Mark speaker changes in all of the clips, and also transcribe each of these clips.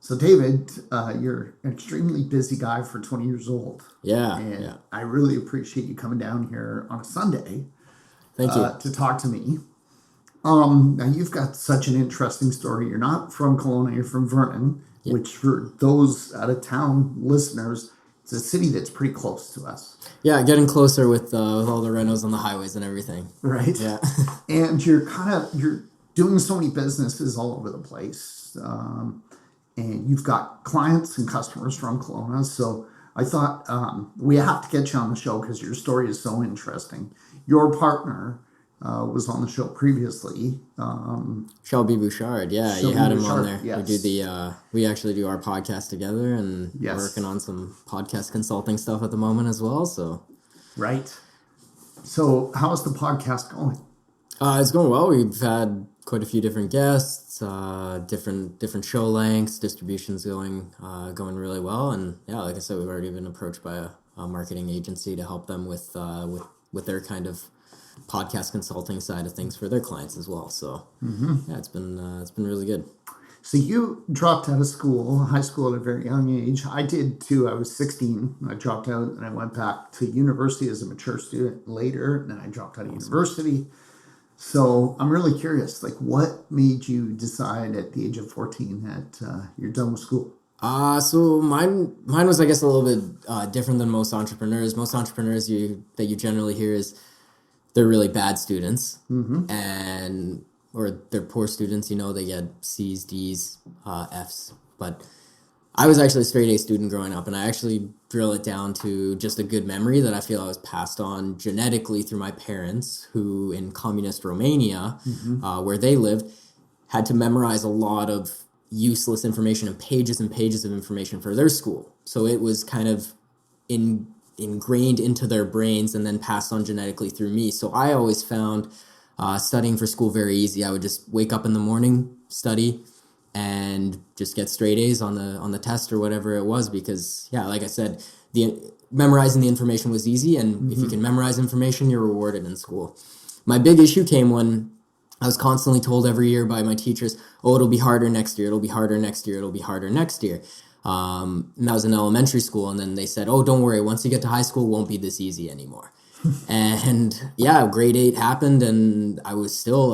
Speaker 1: So, David, you're an extremely busy guy for 20 years old.
Speaker 2: Yeah,
Speaker 1: And
Speaker 2: yeah.
Speaker 1: I really appreciate you coming down here on a Sunday
Speaker 2: Thank you.
Speaker 1: to talk to me. Now, you've got such an interesting story. You're not from Kelowna, you're from Vernon,
Speaker 2: Yeah.
Speaker 1: which for those out of town listeners, it's a city that's pretty close to us.
Speaker 2: Yeah, getting closer with all the renos on the highways and everything.
Speaker 1: Right?
Speaker 2: Yeah.
Speaker 1: And you're doing so many businesses all over the place. And you've got clients and customers from Kelowna. So I thought we have to get you on the show because your story is so interesting. Your partner was on the show previously.
Speaker 2: Shelby Bouchard, yeah,
Speaker 1: Shelby
Speaker 2: you had him
Speaker 1: Bouchard,
Speaker 2: on there.
Speaker 1: yes.
Speaker 2: We actually do our podcast together, and
Speaker 1: Yes.
Speaker 2: working on some podcast consulting stuff at the moment as well. So,
Speaker 1: Right. So how's the podcast going?
Speaker 2: it's going well. We've had quite a few different guests, different show lengths, distributions going really well, and yeah, like I said, we've already been approached by a marketing agency to help them with their kind of podcast consulting side of things for their clients as well. So yeah, it's been really good.
Speaker 1: So you dropped out of school, high school at a very young age. I did too. I was 16. I dropped out and I went back to university as a mature student later. And then I dropped out of university. So I'm really curious, like what made you decide at the age of 14 that you're done with school?
Speaker 2: So mine was, I guess, a little bit different than most entrepreneurs. Most entrepreneurs that you generally hear is they're really bad students, or they're poor students. They get C's, D's, F's. But I was actually a straight A student growing up, and I actually drill it down to just a good memory that I feel I was passed on genetically through my parents, who in communist Romania, where they lived, had to memorize a lot of useless information and pages of information for their school. So it was kind of ingrained into their brains and then passed on genetically through me. So I always found studying for school very easy. I would just wake up in the morning, study, and just get straight A's on the test or whatever it was, because yeah, like I said, memorizing the information was easy, and if you can memorize information, you're rewarded in school. My big issue came when I was constantly told every year by my teachers, oh, it'll be harder next year, it'll be harder next year, it'll be harder next year. And that was in elementary school, and then they said, oh, don't worry, once you get to high school, it won't be this easy anymore. And yeah, grade 8 happened, and I was still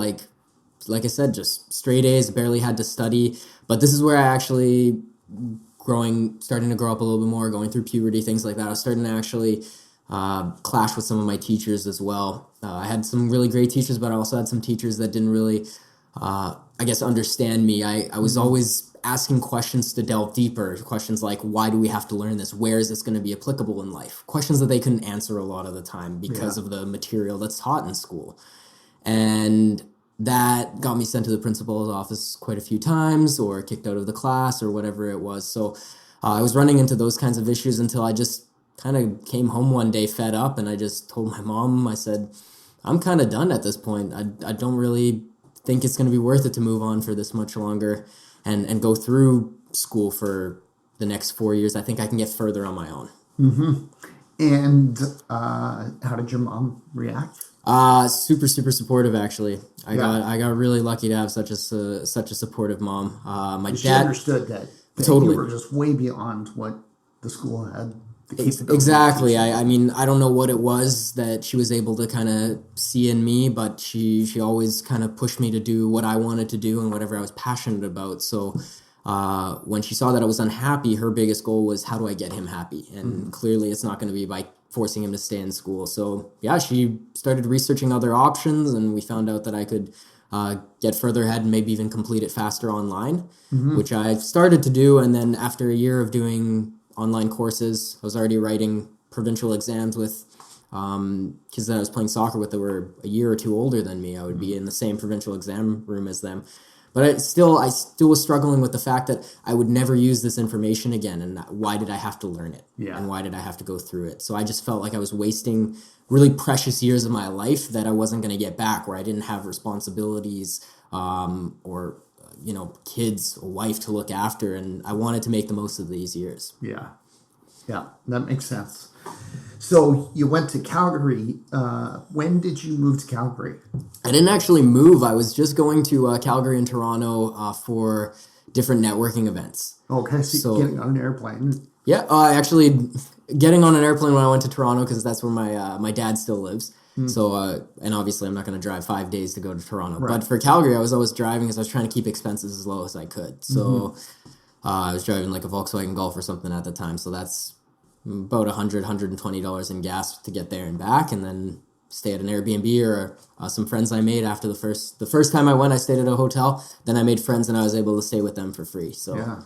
Speaker 2: like I said, just straight A's, barely had to study. But this is where I actually starting to grow up a little bit more, going through puberty, things like that. I was starting to actually clash with some of my teachers as well. I had some really great teachers, but I also had some teachers that didn't really, understand me. I was always asking questions to delve deeper, questions like, why do we have to learn this? Where is this going to be applicable in life? Questions that they couldn't answer a lot of the time because of the material that's taught in school. And that got me sent to the principal's office quite a few times, or kicked out of the class, or whatever it was. So I was running into those kinds of issues until I just kind of came home one day fed up, and I just told my mom, I said, I'm kind of done at this point. I don't really think it's going to be worth it to move on for this much longer and go through school for the next 4 years. I think I can get further on my own.
Speaker 1: And how did your mom react?
Speaker 2: Super supportive, actually. I got really lucky to have such a supportive mom. My
Speaker 1: She
Speaker 2: dad
Speaker 1: understood that
Speaker 2: totally.
Speaker 1: you were just way beyond what the school had the capability.
Speaker 2: Exactly. I mean, I don't know what it was that she was able to kind of see in me, but she always kind of pushed me to do what I wanted to do and whatever I was passionate about. So when she saw that I was unhappy, her biggest goal was, how do I get him happy? And clearly it's not going to be by forcing him to stay in school. So yeah, she started researching other options, and we found out that I could get further ahead and maybe even complete it faster online, which I started to do. And then after a year of doing online courses, I was already writing provincial exams with kids that I was playing soccer with that were a year or two older than me. I would be in the same provincial exam room as them. But I still was struggling with the fact that I would never use this information again, and why did I have to learn it?
Speaker 1: Yeah.
Speaker 2: And why did I have to go through it? So I just felt like I was wasting really precious years of my life that I wasn't going to get back, where I didn't have responsibilities or kids, a wife to look after, and I wanted to make the most of these years.
Speaker 1: Yeah, that makes sense. So you went to Calgary. When did you move to Calgary?
Speaker 2: I didn't actually move. I was just going to Calgary and Toronto for different networking events.
Speaker 1: Okay, so getting on an airplane.
Speaker 2: Yeah, actually getting on an airplane when I went to Toronto, because that's where my dad still lives. So, and obviously I'm not going to drive 5 days to go to Toronto.
Speaker 1: Right.
Speaker 2: But for Calgary, I was always driving because I was trying to keep expenses as low as I could. So I was driving like a Volkswagen Golf or something at the time. So that's about $120 in gas to get there and back, and then stay at an Airbnb or some friends I made after the first time I went. I stayed at a hotel. Then I made friends, and I was able to stay with them for free. So
Speaker 1: yeah.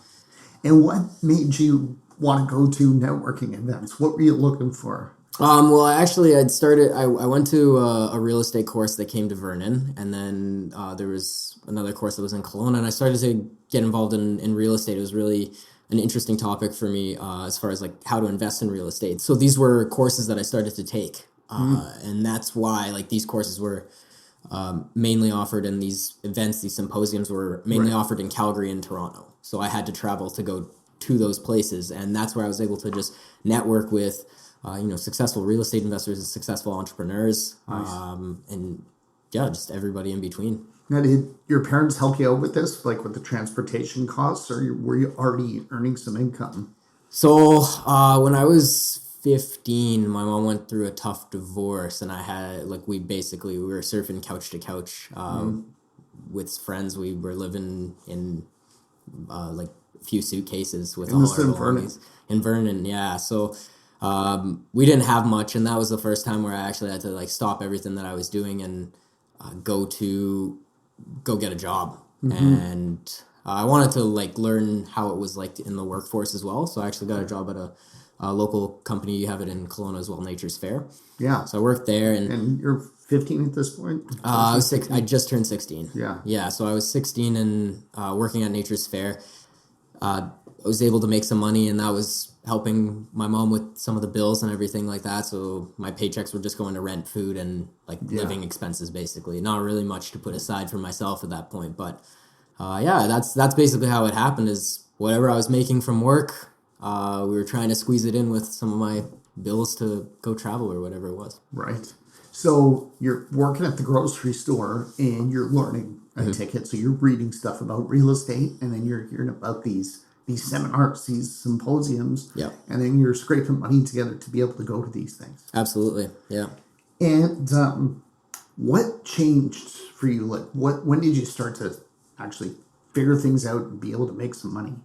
Speaker 1: And what made you want to go to networking events? What were you looking for?
Speaker 2: Well, actually, I went to a real estate course that came to Vernon, and then there was another course that was in Kelowna, and I started to get involved in real estate. It was really an interesting topic for me as far as like how to invest in real estate. So these were courses that I started to take, and that's why like these courses were mainly offered in these events. These symposiums were mainly offered in Calgary and Toronto. So I had to travel to go to those places, and that's where I was able to just network with successful real estate investors and successful entrepreneurs, and yeah, just everybody in between.
Speaker 1: Now, did your parents help you out with this, like with the transportation costs, or were you already earning some income?
Speaker 2: So when I was 15, my mom went through a tough divorce, and I had we were surfing couch to couch with friends. We were living in like a few suitcases with all our belongings in Vernon. Yeah, so. We didn't have much, and that was the first time where I actually had to like stop everything that I was doing and go get a job. And I wanted to like learn how it was like in the workforce as well. So I actually got a job at a local company. You have it in Kelowna as well, Nature's Fair.
Speaker 1: Yeah.
Speaker 2: So I worked there,
Speaker 1: and you're 15 at this point.
Speaker 2: I was 6. I just turned 16.
Speaker 1: Yeah.
Speaker 2: Yeah. So I was 16 and working at Nature's Fair. I was able to make some money, and that was helping my mom with some of the bills and everything like that. So my paychecks were just going to rent, food, and like living expenses, basically. Not really much to put aside for myself at that point. But that's basically how it happened. Is whatever I was making from work, we were trying to squeeze it in with some of my bills to go travel or whatever it was.
Speaker 1: Right. So you're working at the grocery store and you're learning a ticket. So you're reading stuff about real estate, and then you're hearing about these seminars, these symposiums, and then you're scraping money together to be able to go to these things.
Speaker 2: Absolutely, yeah.
Speaker 1: And what changed for you? Like, when did you start to actually figure things out and be able to make some money?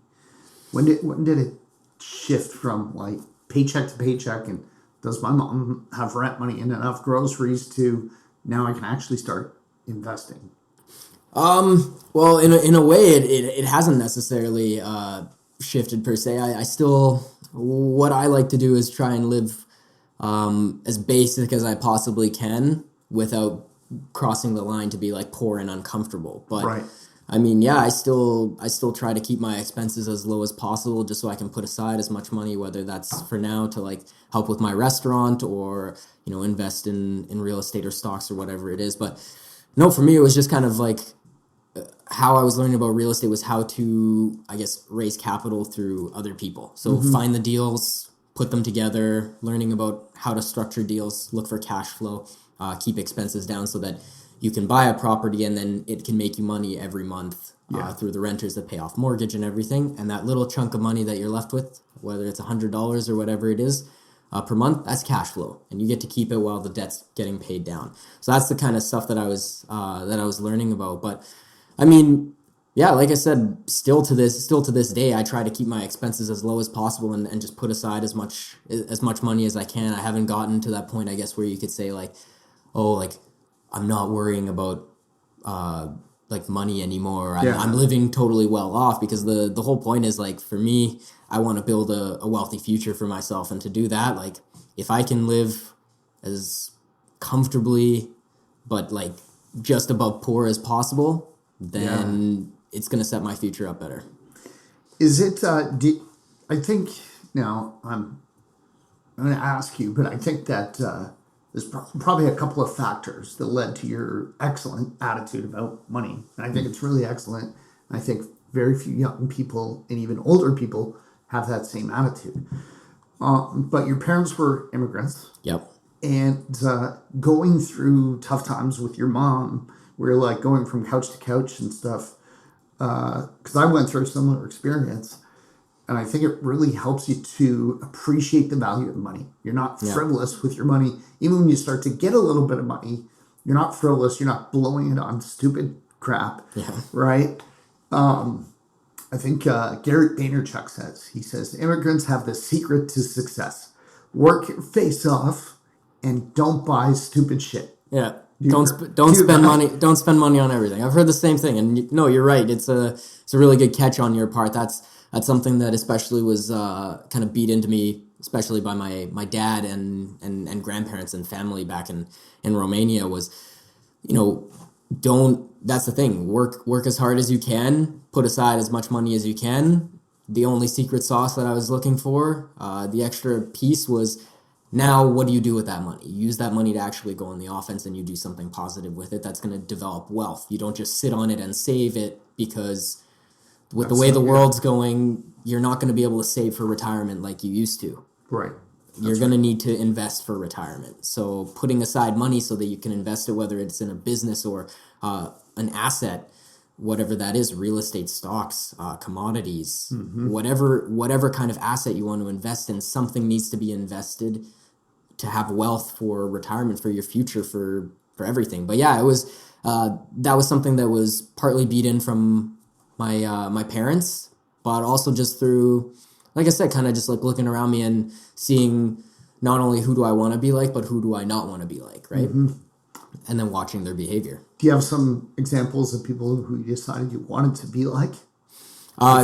Speaker 1: When did it shift from like paycheck to paycheck, and does my mom have rent money and enough groceries to now I can actually start investing?
Speaker 2: Well, in a way, it hasn't necessarily shifted per se. I still, what I like to do is try and live as basic as I possibly can without crossing the line to be like poor and uncomfortable. But I mean, yeah, I still try to keep my expenses as low as possible, just so I can put aside as much money, whether that's for now to like help with my restaurant or invest in real estate or stocks or whatever it is. But no, for me, it was just kind of like how I was learning about real estate was how to, I guess, raise capital through other people. So find the deals, put them together, learning about how to structure deals, look for cash flow, keep expenses down so that you can buy a property and then it can make you money every month through the renters that pay off mortgage and everything. And that little chunk of money that you're left with, whether it's $100 or whatever it is, per month, that's cash flow, and you get to keep it while the debt's getting paid down. So that's the kind of stuff that I was learning about. But I mean, yeah, like I said, still to this day, I try to keep my expenses as low as possible and just put aside as much money as I can. I haven't gotten to that point, I guess, where you could say like, oh, like I'm not worrying about like money anymore. I'm living totally well off, because the whole point is like, for me, I want to build a wealthy future for myself, and to do that, like if I can live as comfortably but like just above poor as possible, then it's going to set my future up better.
Speaker 1: Is it, I think, now I'm going to ask you, but I think that there's probably a couple of factors that led to your excellent attitude about money. And I think it's really excellent. I think very few young people and even older people have that same attitude. But your parents were immigrants.
Speaker 2: Yep.
Speaker 1: And going through tough times with your mom, where like going from couch to couch and stuff, because I went through a similar experience. And I think it really helps you to appreciate the value of money. You're not frivolous with your money. Even when you start to get a little bit of money, you're not frivolous. You're not blowing it on stupid crap, right? I think Gary Vaynerchuk he says, immigrants have the secret to success. Work your face off and don't buy stupid shit.
Speaker 2: Yeah. Don't spend money. Don't spend money on everything. I've heard the same thing, and no, you're right. It's a really good catch on your part. That's something that especially was kind of beat into me, especially by my dad and grandparents and family back in Romania. Was, that's the thing. Work as hard as you can. Put aside as much money as you can. The only secret sauce that I was looking for, the extra piece was, now what do you do with that money? You use that money to actually go on the offense, and you do something positive with it that's going to develop wealth. You don't just sit on it and save it, because with the way the world's going, you're not going to be able to save for retirement like you used to.
Speaker 1: Right.
Speaker 2: You're going to need to invest for retirement. So putting aside money so that you can invest it, whether it's in a business or an asset, whatever that is, real estate, stocks, commodities, whatever kind of asset you want to invest in, something needs to be invested to have wealth for retirement, for your future, for everything. But yeah, it was that was something that was partly beat in from my parents, but also just through, like I said, kind of just like looking around me and seeing not only who do I want to be like, but who do I not want to be like, right? And then watching their behavior.
Speaker 1: Do you have some examples of people who you decided you wanted to be like?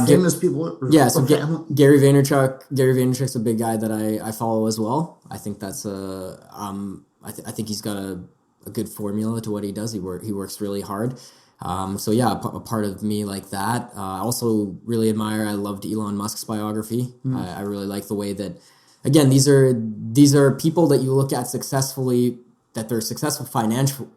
Speaker 1: Famous people?
Speaker 2: So Gary Vaynerchuk's a big guy that I follow as well. I think that's I think he's got a good formula to what he does. He works really hard. A part of me like that. I also really I loved Elon Musk's biography. I really like the way that, again, these are people that you look at successfully, that they're successful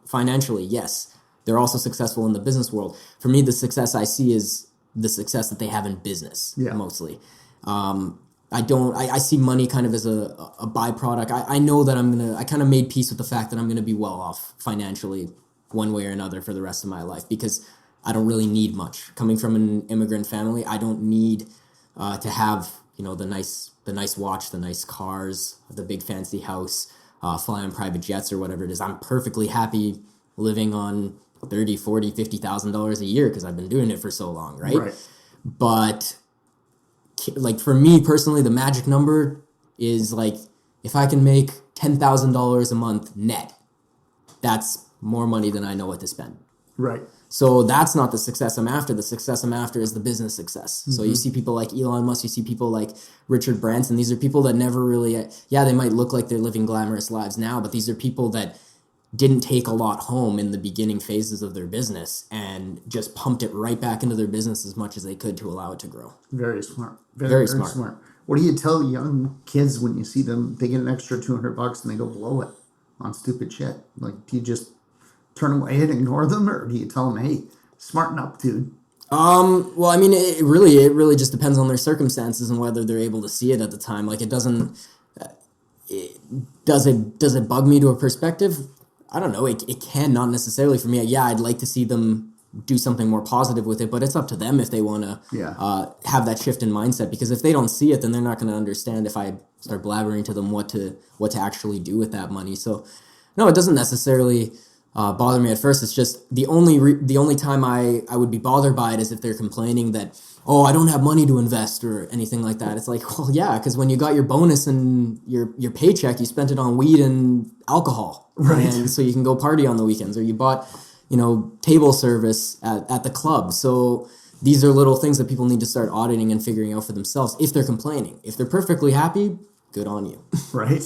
Speaker 2: financially, yes. They're also successful in the business world. For me, the success I see is the success that they have in business, mostly. I see money kind of as a byproduct. I know that I kind of made peace with the fact that I'm going to be well off financially one way or another for the rest of my life, because I don't really need much. Coming from an immigrant family, I don't need to have, the nice watch, the nice cars, the big fancy house, fly on private jets or whatever it is. I'm perfectly happy living on $30,000, $40,000, $50,000 a year because I've been doing it for so long, right? But like for me personally, the magic number is like, if I can make $10,000 a month net, that's more money than I know what to spend.
Speaker 1: Right.
Speaker 2: So that's not the success I'm after. The success I'm after is the business success. So you see people like Elon Musk, you see people like Richard Branson. These are people that never really, they might look like they're living glamorous lives now, but these are people that didn't take a lot home in the beginning phases of their business and just pumped it right back into their business as much as they could to allow it to grow.
Speaker 1: Very smart. Very smart. What do you tell young kids when you see them, they get an extra $200 and they go blow it on stupid shit? Like, do you just turn away and ignore them, or do you tell them, hey, smarten up, dude?
Speaker 2: Well, I mean, it really just depends on their circumstances and whether they're able to see it at the time. Like, it doesn't, does it bug me to a perspective? I don't know. It can, not necessarily for me. Yeah, I'd like to see them do something more positive with it, but it's up to them if they want to have that shift in mindset, because if they don't see it, then they're not going to understand if I start blabbering to them what to actually do with that money. So no, it doesn't necessarily bother me at first. It's just the only time I would be bothered by it is if they're complaining that, oh, I don't have money to invest or anything like that. It's like, well, yeah, because when you got your bonus and your paycheck, you spent it on weed and alcohol,
Speaker 1: right?
Speaker 2: And so you can go party on the weekends, or you bought, table service at the club. So these are little things that people need to start auditing and figuring out for themselves if they're complaining. If they're perfectly happy, good on you.
Speaker 1: Right.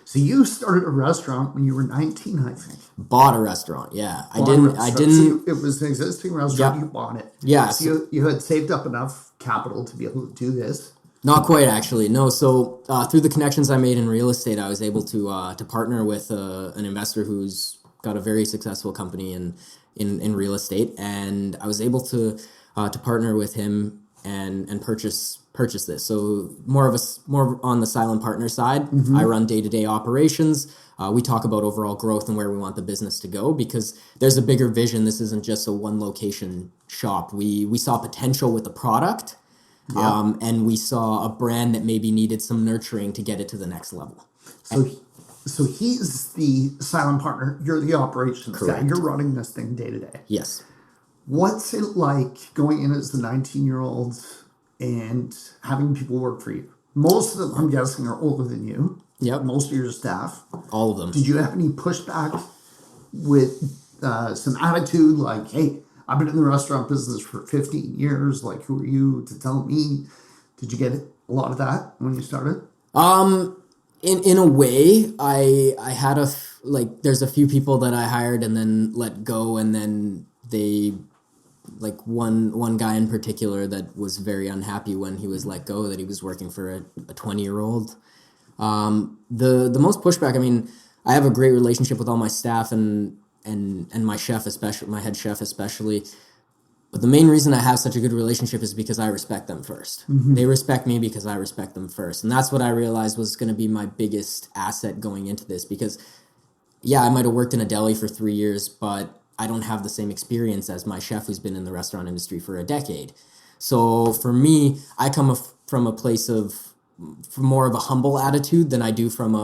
Speaker 1: So you started a restaurant when you were 19, I think.
Speaker 2: Bought a restaurant, yeah. I didn't.
Speaker 1: So it was an existing restaurant. You bought it.
Speaker 2: Yeah.
Speaker 1: So you had saved up enough capital to be able to do this.
Speaker 2: Not quite, actually. No. So through the connections I made in real estate, I was able to partner with an investor who's got a very successful company in real estate, and I was able to partner with him and purchase this. So more on the silent partner side. I run day-to-day operations. We talk about overall growth and where we want the business to go, because there's a bigger vision. This isn't just a one location shop. We saw potential with the product, and we saw a brand that maybe needed some nurturing to get it to the next level.
Speaker 1: So he's the silent partner. You're the operations guy. You're running this thing day to day.
Speaker 2: Yes.
Speaker 1: What's it like going in as the 19-year-old and having people work for you? Most of them, I'm guessing, are older than you.
Speaker 2: Yep.
Speaker 1: Most of your staff.
Speaker 2: All of them.
Speaker 1: Did you have any pushback with some attitude like, hey, I've been in the restaurant business for 15 years. Like, who are you to tell me? Did you get a lot of that when you started?
Speaker 2: In a way, I had there's a few people that I hired and then let go, and then they, like one guy in particular that was very unhappy when he was let go, that he was working for a 20-year-old. The most pushback, I mean, I have a great relationship with all my staff and my chef, especially my head chef especially. But the main reason I have such a good relationship is because I respect them first. They respect me because I respect them first. And that's what I realized was going to be my biggest asset going into this, because I might have worked in a deli for 3 years, but I don't have the same experience as my chef who's been in the restaurant industry for a decade. So for me, I come from a place of more of a humble attitude than I do from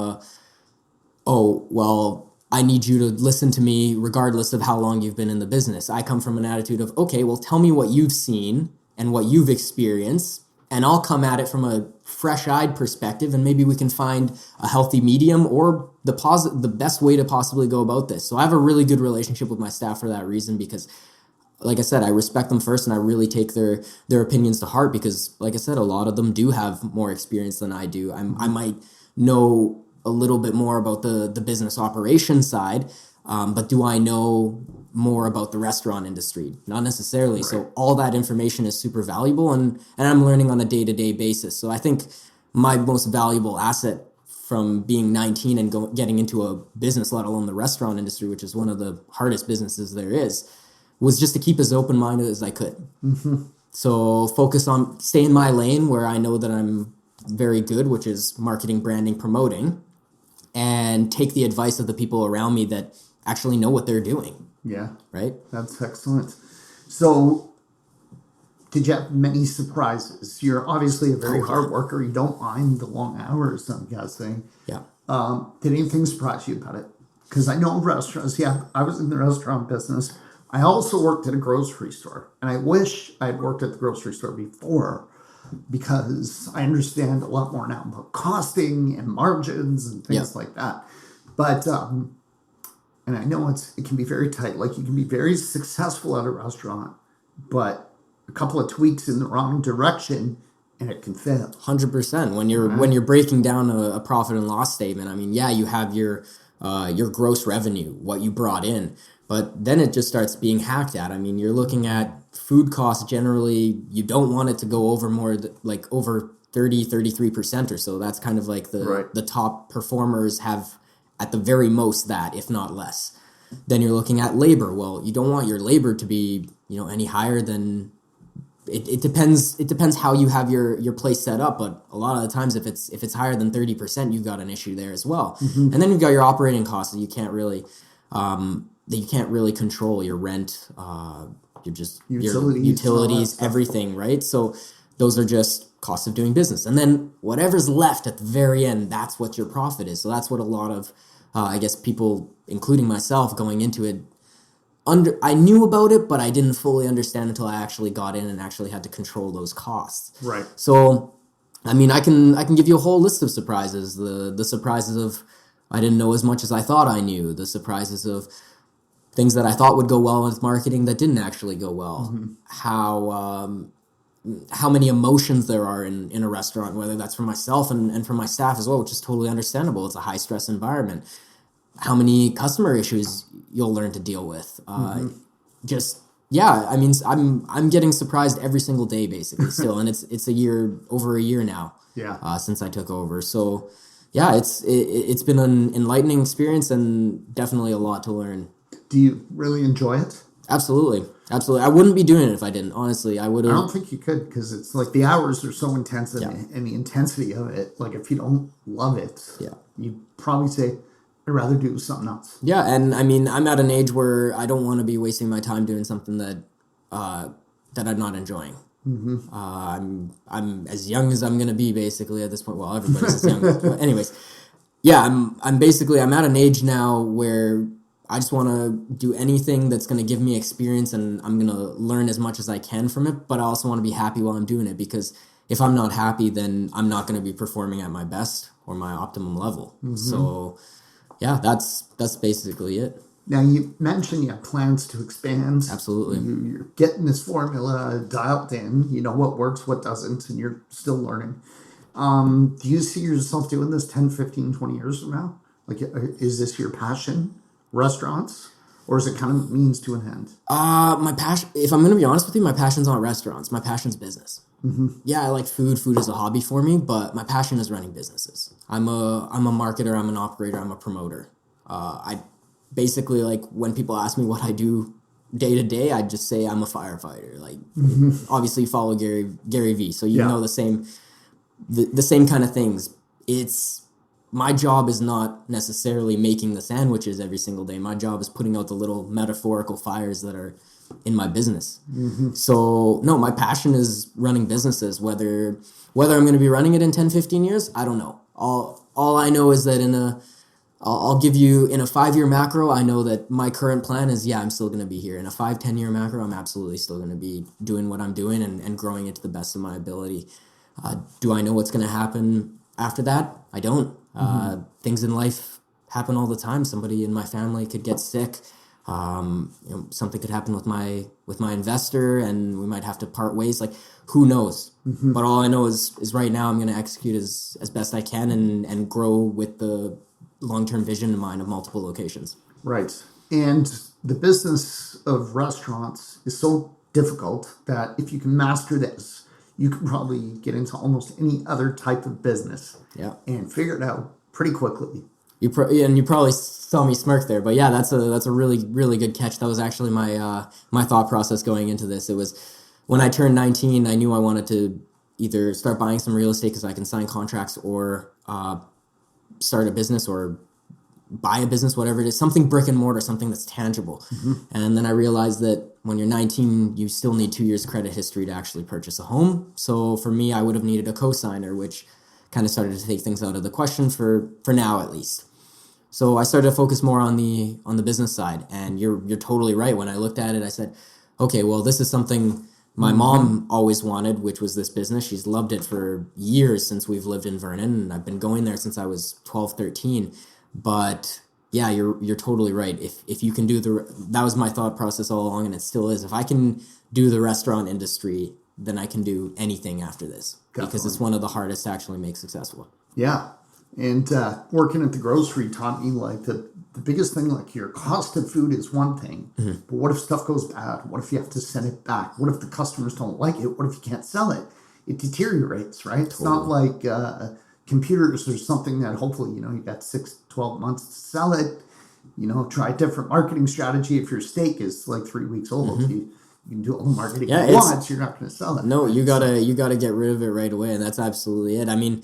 Speaker 2: I need you to listen to me regardless of how long you've been in the business. I come from an attitude of, okay, well, tell me what you've seen and what you've experienced, and I'll come at it from a fresh-eyed perspective, and maybe we can find a healthy medium or the best way to possibly go about this. So I have a really good relationship with my staff for that reason, because, like I said, I respect them first, and I really take their opinions to heart, because, like I said, a lot of them do have more experience than I do. I might know a little bit more about the business operations side, but do I know more about the restaurant industry? Not necessarily. Right. So all that information is super valuable, and I'm learning on a day-to-day basis. So I think my most valuable asset from being 19 and getting into a business, let alone the restaurant industry, which is one of the hardest businesses there is, was just to keep as open-minded as I could. So focus on stay in my lane where I know that I'm very good, which is marketing, branding, promoting, and take the advice of the people around me that actually know what they're doing.
Speaker 1: Yeah.
Speaker 2: Right?
Speaker 1: That's excellent. So did you have many surprises? You're obviously a very hard worker. You don't mind the long hours, I'm guessing.
Speaker 2: Yeah.
Speaker 1: Did anything surprise you about it? Because I know restaurants. Yeah, I was in the restaurant business. I also worked at a grocery store. And I wish I had worked at the grocery store before, because I understand a lot more now about costing and margins and things like that. But, and I know it can be very tight. Like, you can be very successful at a restaurant, but a couple of tweaks in the wrong direction and it can fail.
Speaker 2: 100%. When you're breaking down a profit and loss statement, I mean, you have your gross revenue, what you brought in, but then it just starts being hacked at. I mean, you're looking at food costs. Generally, you don't want it to go over over 33% or so. That's kind of like the top performers have at the very most that, if not less. Then you're looking at labor. Well, you don't want your labor to be, any higher than it depends. It depends how you have your place set up, but a lot of the times if it's higher than 30%, you've got an issue there as well. And then you've got your operating costs that you can't really control, your rent, your utilities, everything, right? So those are just costs of doing business. And then whatever's left at the very end, that's what your profit is. So that's what a lot of, I guess, people, including myself, going into it, I knew about it, but I didn't fully understand until I actually got in and actually had to control those costs.
Speaker 1: Right.
Speaker 2: So, I mean, I can give you a whole list of surprises. The surprises of I didn't know as much as I thought I knew. The surprises of things that I thought would go well with marketing that didn't actually go well. How many emotions there are in a restaurant, whether that's for myself and for my staff as well, which is totally understandable. It's a high stress environment. How many customer issues you'll learn to deal with. I mean, I'm getting surprised every single day basically still. And it's over a year now since I took over. So it's been an enlightening experience and definitely a lot to learn.
Speaker 1: Do you really enjoy it?
Speaker 2: Absolutely. Absolutely. I wouldn't be doing it if I didn't. Honestly, I would
Speaker 1: I
Speaker 2: have.
Speaker 1: don't think you could because it's like the hours are so intense
Speaker 2: Yeah.
Speaker 1: and the intensity of it. Like if you don't love it,
Speaker 2: Yeah.
Speaker 1: you probably say, I'd rather do something else.
Speaker 2: Yeah. And I mean, I'm at an age where I don't want to be wasting my time doing something that I'm not enjoying. I'm as young as I'm gonna be basically at this point. Well, everybody's as young. But anyways, yeah, I'm at an age now where I just want to do anything that's going to give me experience, and I'm going to learn as much as I can from it, but I also want to be happy while I'm doing it, because if I'm not happy, then I'm not going to be performing at my best or my optimum level. So yeah, that's basically it.
Speaker 1: Now, you mentioned you have plans to expand.
Speaker 2: Absolutely.
Speaker 1: You're getting this formula dialed in. You know what works, what doesn't, and you're still learning. Do you see yourself doing this 10, 15, 20 years from now? Like, is this your passion, restaurants? Or is it kind of means to an end?
Speaker 2: My passion, if I'm going to be honest with you, my passion's not restaurants. My passion's business. Yeah, I like food. Food is a hobby for me, but my passion is running businesses. I'm a marketer. I'm an operator. I'm a promoter. I basically, like, when people ask me what I do day to day, I just say I'm a firefighter. Like, obviously, you follow Gary V, so you know the same kind of things. It's my job is not necessarily making the sandwiches every single day. My job is putting out the little metaphorical fires that are in my business. So no, my passion is running businesses. Whether I'm going to be running it in 10, 15 years, I don't know. All I know is that I'll give you in a 5-year macro, I know that my current plan is, I'm still going to be here. In a 5, 10-year macro, I'm absolutely still going to be doing what I'm doing and growing it to the best of my ability. Do I know what's going to happen after that? I don't. Things in life happen all the time. Somebody in my family could get sick. Something could happen with my investor, and we might have to part ways. Like, who knows? But all I know is right now I'm going to execute as best I can and grow with the long-term vision in mind of multiple locations.
Speaker 1: Right. And the business of restaurants is so difficult that if you can master this, you can probably get into almost any other type of business and figure it out pretty quickly.
Speaker 2: You probably saw me smirk there, but yeah, that's a really, really good catch. That was actually my thought process going into this. It was when I turned 19, I knew I wanted to either start buying some real estate because I can sign contracts, or start a business or buy a business, whatever it is, something brick and mortar, something that's tangible. And then I realized that when you're 19, you still need 2 years credit history to actually purchase a home. So for me, I would have needed a co-signer, which kind of started to take things out of the question for now, at least. So I started to focus more on the business side. And you're totally right. When I looked at it, I said, okay, well, this is something my mom always wanted, which was this business. She's loved it for years since we've lived in Vernon, and I've been going there since I was 12, 13. But yeah, you're totally right. If you can do that was my thought process all along, and it still is. If I can do the restaurant industry, then I can do anything after this. Definitely. Because it's one of the hardest to actually make successful.
Speaker 1: Yeah. And working at the grocery taught me, like, the biggest thing, like, your cost of food is one thing, but what if stuff goes bad? What if you have to send it back? What if the customers don't like it? What if you can't sell it? It deteriorates, right? Totally. It's not like computers or something that hopefully, you got 6, 12 months to sell it. Try a different marketing strategy. If your steak is like 3 weeks old, you can do all the marketing you want, you're not going to sell it.
Speaker 2: No, right? you gotta get rid of it right away, and that's absolutely it. I mean,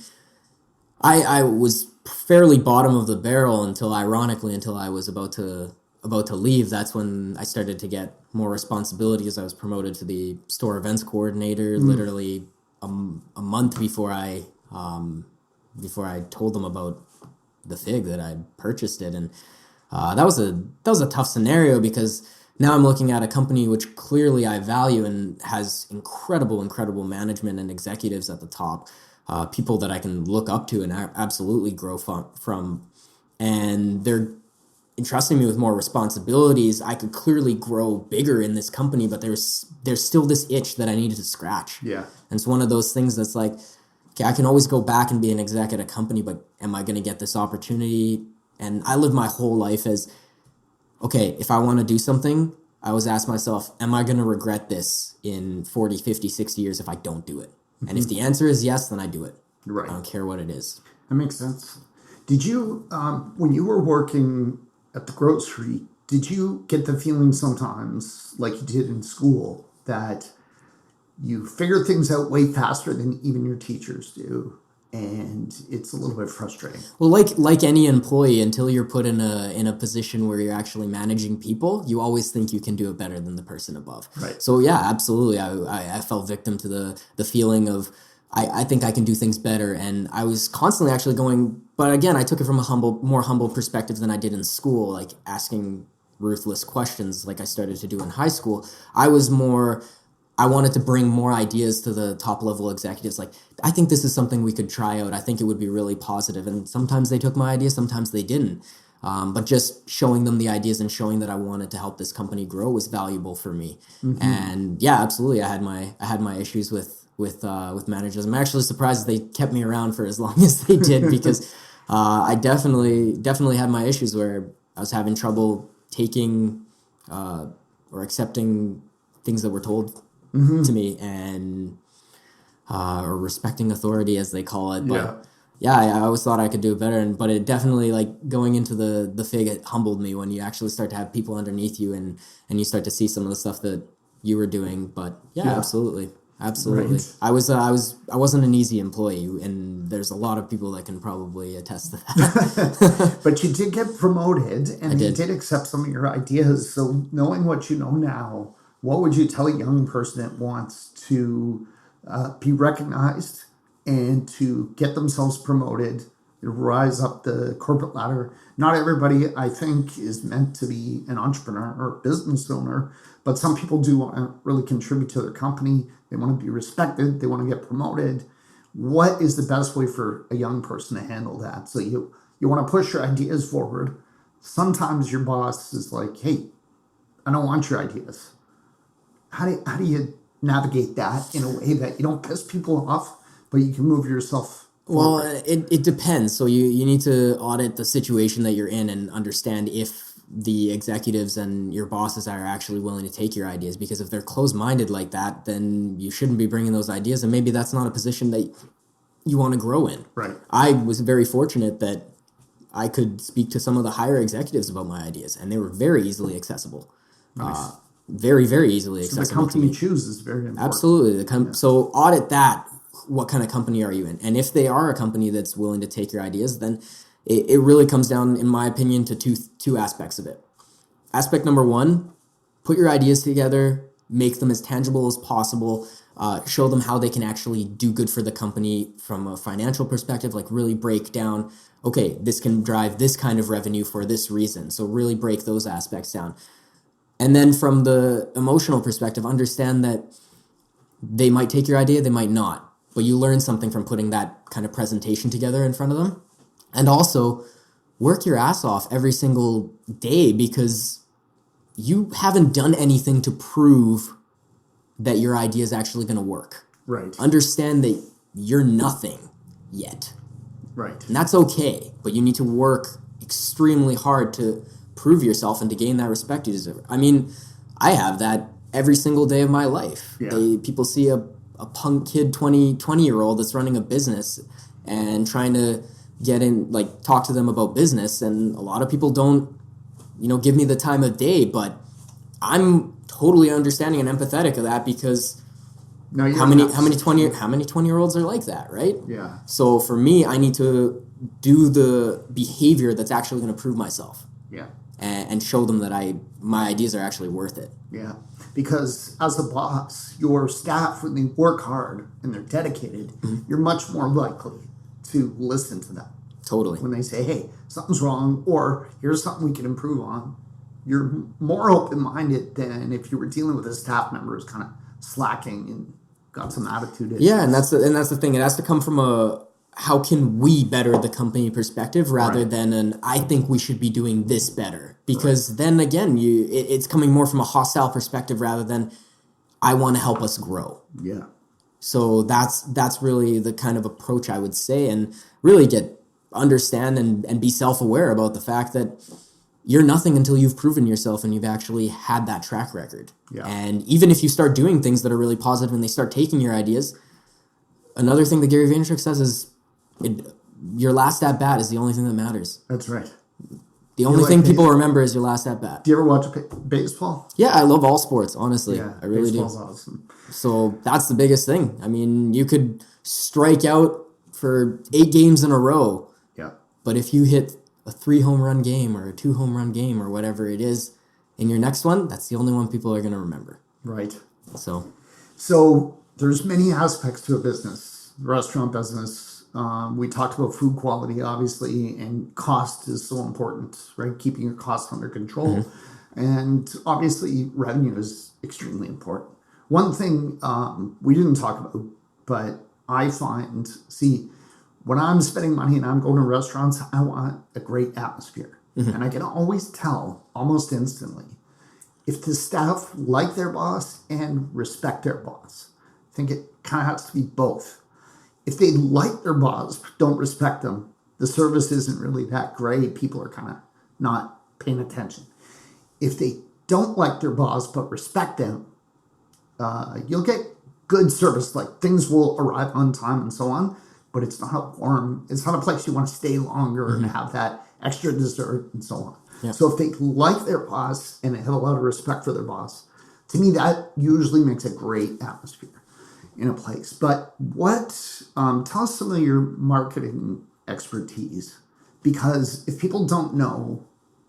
Speaker 2: I was fairly bottom of the barrel until I was about to leave. That's when I started to get more responsibilities. I was promoted to the store events coordinator literally a month before I told them about the fig that I purchased it. And that was a tough scenario, because now I'm looking at a company which clearly I value and has incredible management and executives at the top. People that I can look up to and absolutely grow from, and they're entrusting me with more responsibilities. I could clearly grow bigger in this company, but there's still this itch that I needed to scratch. Yeah, and it's one of those things that's like, okay, I can always go back and be an exec at a company, but am I going to get this opportunity? And I live my whole life as, okay, if I want to do something, I always ask myself, am I going to regret this in 40, 50, 60 years if I don't do it? And if the answer is yes, then I do it. Right. I don't care what it is.
Speaker 1: That makes sense. Did you, when you were working at the grocery, Did you get the feeling sometimes, like you did in school, that you figure things out way faster than even your teachers do, and it's a little bit frustrating?
Speaker 2: Well, like any employee, until you're put in a position where you're actually managing people, you always think you can do it better than the person above.
Speaker 1: Right.
Speaker 2: So yeah, absolutely. I fell victim to the feeling of I think I can do things better, and I was constantly actually going. But again, I took it from a more humble perspective than I did in school, like asking ruthless questions, like I started to do in high school. I wanted to bring more ideas to the top level executives. Like, I think this is something we could try out. I think it would be really positive. And sometimes they took my ideas, sometimes they didn't. But just showing them the ideas and showing that I wanted to help this company grow was valuable for me. And yeah, absolutely, I had my issues with managers. I'm actually surprised they kept me around for as long as they did, because I definitely had my issues where I was having trouble taking or accepting things that were told to me, and or respecting authority, as they call it. But yeah, I always thought I could do it better, but it definitely, like, going into the FIG, it humbled me when you actually start to have people underneath you, and you start to see some of the stuff that you were doing. But yeah. Absolutely. Right. I wasn't an easy employee, and there's a lot of people that can probably attest to that.
Speaker 1: But you did get promoted, and you did accept some of your ideas. So knowing what you know now, what would you tell a young person that wants to be recognized and to get themselves promoted, rise up the corporate ladder? Not everybody, I think, is meant to be an entrepreneur or a business owner, but some people do want to really contribute to their company. They want to be respected. They want to get promoted. What is the best way for a young person to handle that? So you want to push your ideas forward. Sometimes your boss is like, hey, I don't want your ideas. How do you navigate that in a way that you don't piss people off, but you can move yourself forward?
Speaker 2: Well, it depends. So you need to audit the situation that you're in and understand if the executives and your bosses are actually willing to take your ideas. Because if they're closed-minded like that, then you shouldn't be bringing those ideas, and maybe that's not a position that you want to grow in.
Speaker 1: Right.
Speaker 2: I was very fortunate that I could speak to some of the higher executives about my ideas, and they were very easily accessible.
Speaker 1: Nice.
Speaker 2: Very, very easily accessible.
Speaker 1: So the company you choose is very important.
Speaker 2: Absolutely. So audit that. What kind of company are you in? And if they are a company that's willing to take your ideas, then it really comes down, in my opinion, to two aspects of it. Aspect number one, put your ideas together, make them as tangible as possible, show them how they can actually do good for the company from a financial perspective, like really break down, okay, this can drive this kind of revenue for this reason. So really break those aspects down. And then from the emotional perspective, understand that they might take your idea, they might not, but you learn something from putting that kind of presentation together in front of them. And also work your ass off every single day, because you haven't done anything to prove that your idea is actually going to work.
Speaker 1: Right.
Speaker 2: Understand that you're nothing yet.
Speaker 1: Right.
Speaker 2: And that's okay, but you need to work extremely hard to prove yourself and to gain that respect you deserve. I mean, I have that every single day of my life.
Speaker 1: Yeah.
Speaker 2: People see a punk kid, 20-year-old that's running a business and trying to get in, like, talk to them about business, and a lot of people don't, give me the time of day, but I'm totally understanding and empathetic of that, because how many 20-year-olds are like that, right?
Speaker 1: Yeah.
Speaker 2: So for me, I need to do the behavior that's actually going to prove myself.
Speaker 1: Yeah.
Speaker 2: And show them that my ideas are actually worth it.
Speaker 1: Yeah. Because as a boss, your staff, when they work hard and they're dedicated, you're much more likely to listen to them.
Speaker 2: Totally.
Speaker 1: When they say, hey, something's wrong, or here's something we can improve on, you're more open-minded than if you were dealing with a staff member who's kind of slacking and got some attitude.
Speaker 2: Yeah, and that's the thing. It has to come from a how can we better the company perspective rather than I think we should be doing this better. Because then again, it's coming more from a hostile perspective rather than I want to help us grow.
Speaker 1: Yeah.
Speaker 2: So that's really the kind of approach I would say, and really understand and be self-aware about the fact that you're nothing until you've proven yourself and you've actually had that track record.
Speaker 1: Yeah.
Speaker 2: And even if you start doing things that are really positive and they start taking your ideas, another thing that Gary Vaynerchuk says is your last at bat is the only thing that matters.
Speaker 1: That's right.
Speaker 2: The only thing people remember is your last at bat.
Speaker 1: Do you ever watch baseball?
Speaker 2: Yeah, I love all sports, honestly.
Speaker 1: Yeah,
Speaker 2: I really
Speaker 1: baseball's
Speaker 2: do.
Speaker 1: awesome.
Speaker 2: So that's the biggest thing. I mean, you could strike out for 8 games in a row,
Speaker 1: Yeah.
Speaker 2: but if you hit a 3 home run game or a 2 home run game or whatever it is in your next one, that's the only one people are going to remember.
Speaker 1: Right.
Speaker 2: So
Speaker 1: there's many aspects to a business, restaurant business. We talked about food quality, obviously, and cost is so important, right? Keeping your costs under control. And obviously, revenue is extremely important. One thing we didn't talk about, but I find, when I'm spending money and I'm going to restaurants, I want a great atmosphere. And I can always tell almost instantly if the staff like their boss and respect their boss. I think it kind of has to be both. If they like their boss, but don't respect them, the service isn't really that great. People are kind of not paying attention. If they don't like their boss, but respect them, you'll get good service. Like things will arrive on time and so on, but it's not a place you want to stay longer and have that extra dessert and so on.
Speaker 2: Yeah.
Speaker 1: So if they like their boss and they have a lot of respect for their boss, to me, that usually makes a great atmosphere in a place. But tell us some of your marketing expertise, because if people don't know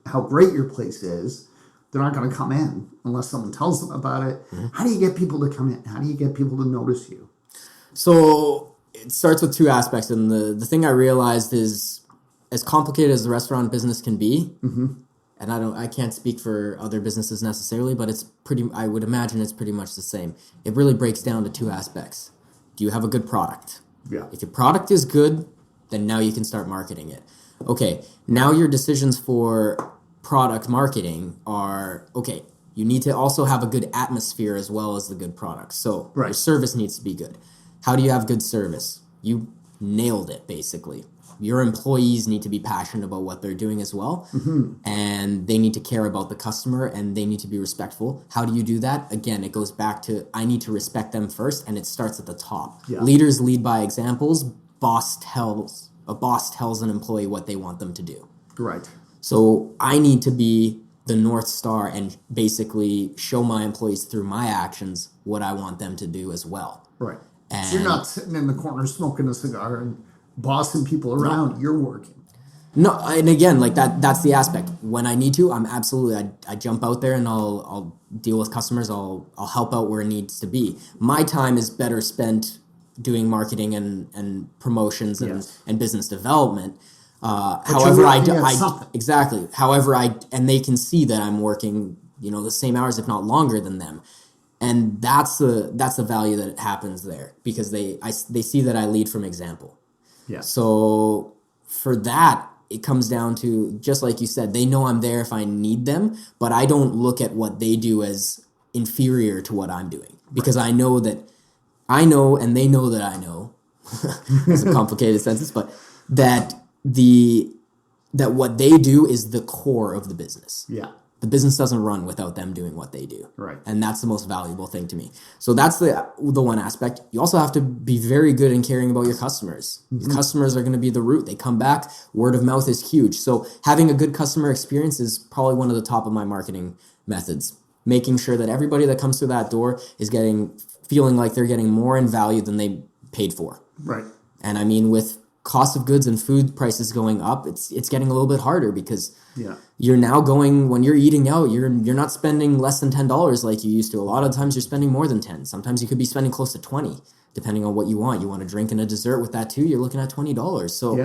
Speaker 1: how great your place is, they're not going to come in unless someone tells them about it. How do you get people to come in? How do you get people to notice you?
Speaker 2: So it starts with 2 aspects. And the thing I realized is, as complicated as the restaurant business can be, and I can't speak for other businesses necessarily, but I would imagine it's pretty much the same. It really breaks down to 2 aspects. Do you have a good product?
Speaker 1: Yeah.
Speaker 2: If your product is good, then now you can start marketing it. Okay, now your decisions for product marketing are, okay, you need to also have a good atmosphere as well as the good product. So your service needs to be good. How do you have good service? You nailed it, basically. Your employees need to be passionate about what they're doing as well, and they need to care about the customer, and they need to be respectful. How do you do that? Again, it goes back to I need to respect them first, and it starts at the top. Yeah. Leaders lead by examples. A boss tells an employee what they want them to do. Right. So I need to be the North Star and basically show my employees through my actions what I want them to do as well. Right. And
Speaker 1: so you're not sitting in the corner smoking a cigar and bossing people around. No. You're working.
Speaker 2: No, and again, like that's the aspect. When I need to, I jump out there and I'll deal with customers. I'll help out where it needs to be. My time is better spent doing marketing and promotions and business development. However, exactly. However, and they can see that I'm working, the same hours, if not longer than them. And that's the value that happens there, because they see that I lead from example. Yeah. So for that, it comes down to, just like you said, they know I'm there if I need them, but I don't look at what they do as inferior to what I'm doing, because I know that I know and they know that I know. It's a complicated sentence, but that what they do is the core of the business. Yeah. The business doesn't run without them doing what they do. Right. And that's the most valuable thing to me. So that's the one aspect. You also have to be very good in caring about your customers. Your customers are going to be the root. They come back. Word of mouth is huge. So having a good customer experience is probably one of the top of my marketing methods. Making sure that everybody that comes through that door is feeling like they're getting more in value than they paid for. Right. And I mean, with cost of goods and food prices going up, it's getting a little bit harder, because you're now when you're eating out, you're not spending less than $10 like you used to. A lot of times you're spending more than 10. Sometimes you could be spending close to 20, depending on what you want. You want a drink and a dessert with that too, you're looking at $20. So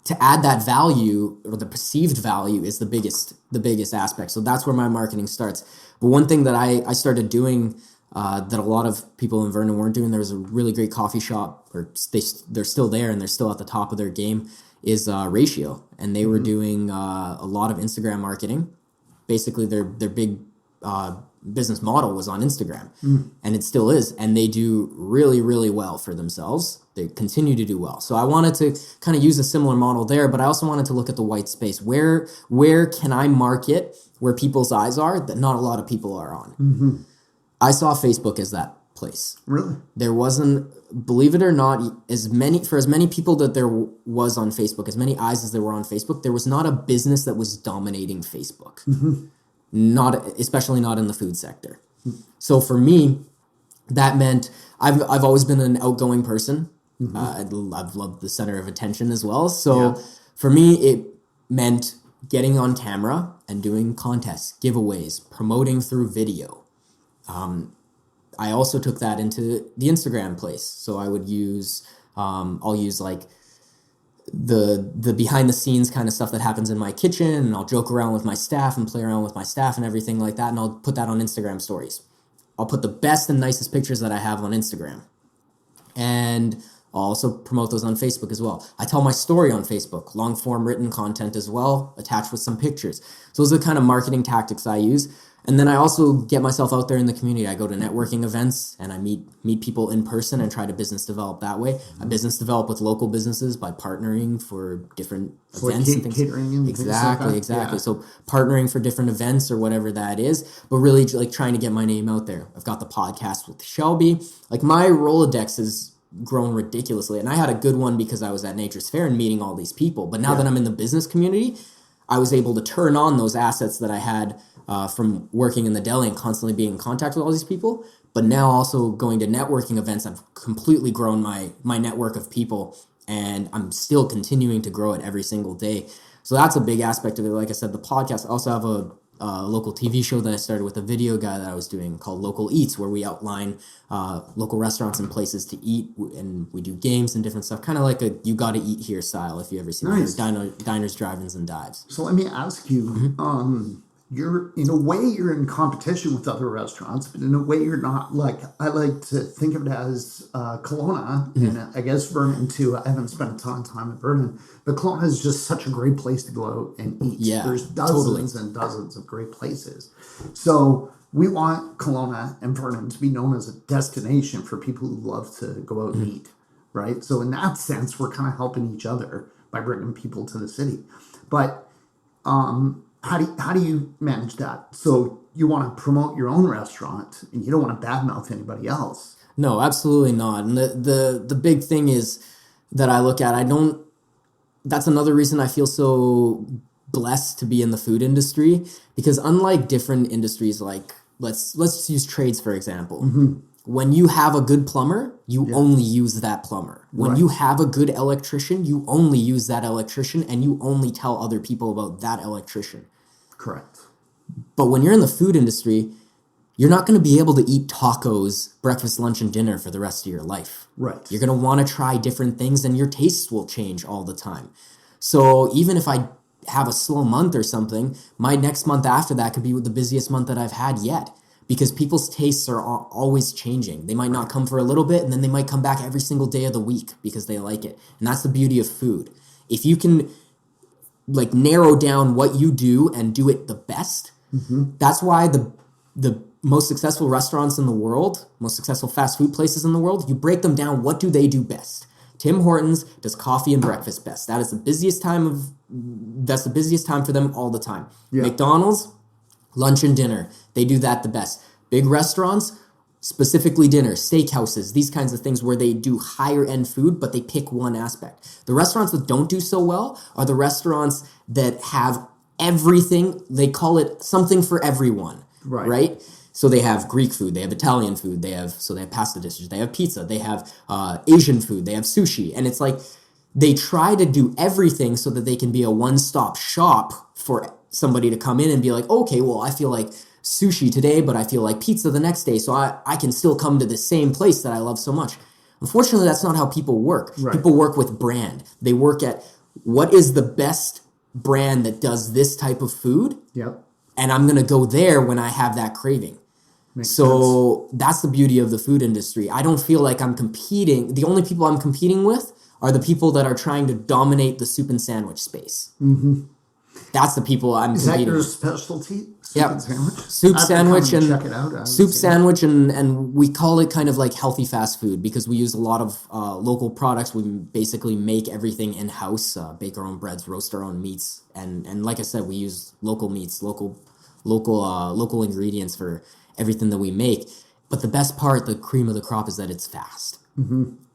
Speaker 2: to add that value, or the perceived value, is the biggest aspect. So that's where my marketing starts. But one thing that I started doing that a lot of people in Vernon weren't doing, there was a really great coffee shop, or they're still there and they're still at the top of their game, is Ratio. And they were doing a lot of Instagram marketing. Basically, their big business model was on Instagram, and it still is. And they do really, really well for themselves. They continue to do well. So I wanted to kind of use a similar model there, but I also wanted to look at the white space. Where can I market where people's eyes are that not a lot of people are on? I saw Facebook as that. place.
Speaker 1: Really?
Speaker 2: There wasn't, believe it or not, as many people that there was on Facebook, as many eyes as there were on Facebook, there was not a business that was dominating Facebook. Not, especially not in the food sector. So for me, that meant I've always been an outgoing person. I've loved the center of attention as well. So for me, it meant getting on camera and doing contests, giveaways, promoting through video. I also took that into the Instagram place. So I would use, I'll use like the behind the scenes kind of stuff that happens in my kitchen, and I'll joke around with my staff and play around with my staff and everything like that. And I'll put that on Instagram stories. I'll put the best and nicest pictures that I have on Instagram. And I'll also promote those on Facebook as well. I tell my story on Facebook, long form written content as well, attached with some pictures. So those are the kind of marketing tactics I use. And then I also get myself out there in the community. I go to networking events and I meet people in person and try to business develop that way. I business develop with local businesses by partnering for different events and things.
Speaker 1: Catering and
Speaker 2: Exactly.
Speaker 1: things like that. Yeah.
Speaker 2: So partnering for different events or whatever that is, but really like trying to get my name out there. I've got the podcast with Shelby. Like my Rolodex has grown ridiculously. And I had a good one because I was at Nature's Fair and meeting all these people. But now that I'm in the business community, I was able to turn on those assets that I had from working in the deli and constantly being in contact with all these people. But now also going to networking events, I've completely grown my network of people, and I'm still continuing to grow it every single day. So that's a big aspect of it. Like I said, the podcast. I also have a local TV show that I started with a video guy that I was doing called Local Eats, where we outline local restaurants and places to eat, and we do games and different stuff, kind of like a You Gotta Eat Here style, if you ever seen diners, drive-ins, and dives.
Speaker 1: So let me ask you, you're in a way you're in competition with other restaurants, but in a way you're not. Like I like to think of it as Kelowna, and I guess Vernon too. I haven't spent a ton of time at Vernon, but Kelowna is just such a great place to go out and eat.
Speaker 2: Yeah,
Speaker 1: there's dozens and dozens of great places. So we want Kelowna and Vernon to be known as a destination for people who love to go out and eat, right? So in that sense, we're kind of helping each other by bringing people to the city. But how do you manage that? So you want to promote your own restaurant, and you don't want to badmouth anybody else.
Speaker 2: No, absolutely not. And the big thing is that I look at, that's another reason I feel so blessed to be in the food industry, because unlike different industries, like let's just use trades, for example. When you have a good plumber, you only use that plumber. When you have a good electrician, you only use that electrician, and you only tell other people about that electrician.
Speaker 1: Correct.
Speaker 2: But when you're in the food industry, you're not going to be able to eat tacos, breakfast, lunch, and dinner for the rest of your life.
Speaker 1: Right.
Speaker 2: You're going to want to try different things, and your tastes will change all the time. So even if I have a slow month or something, my next month after that could be the busiest month that I've had yet, because people's tastes are always changing. They might not come for a little bit, and then they might come back every single day of the week because they like it. And that's the beauty of food. If you can like narrow down what you do and do it the best, that's why the most successful restaurants in the world, most successful fast food places in the world, you break them down. What do they do best? Tim Hortons does coffee and breakfast best. That's the busiest time for them all the time.
Speaker 1: Yeah.
Speaker 2: McDonald's, lunch and dinner, they do that the best. Big restaurants, specifically dinner, steakhouses, these kinds of things where they do higher end food, but they pick one aspect. The restaurants that don't do so well are the restaurants that have everything. They call it something for everyone, right? So they have Greek food, they have Italian food, they have pasta dishes, they have pizza, they have Asian food, they have sushi. And it's like they try to do everything so that they can be a one-stop shop for somebody to come in and be like, okay, well, I feel like sushi today, but I feel like pizza the next day, so I can still come to the same place that I love so much. Unfortunately, that's not how people work. Right. People work with brand. They work at what is the best brand that does this type of food, and I'm going to go there when I have that craving. Makes sense. That's the beauty of the food industry. I don't feel like I'm competing. The only people I'm competing with are the people that are trying to dominate the soup and sandwich space. That's the people I'm competing with.
Speaker 1: Is that your specialty? Soup and sandwich?
Speaker 2: Soup sandwich and
Speaker 1: check it out.
Speaker 2: Soup sandwich and we call it kind of like healthy fast food because we use a lot of local products. We basically make everything in-house, bake our own breads, roast our own meats, and like I said, we use local meats, local ingredients for everything that we make. But the best part, the cream of the crop, is that it's fast.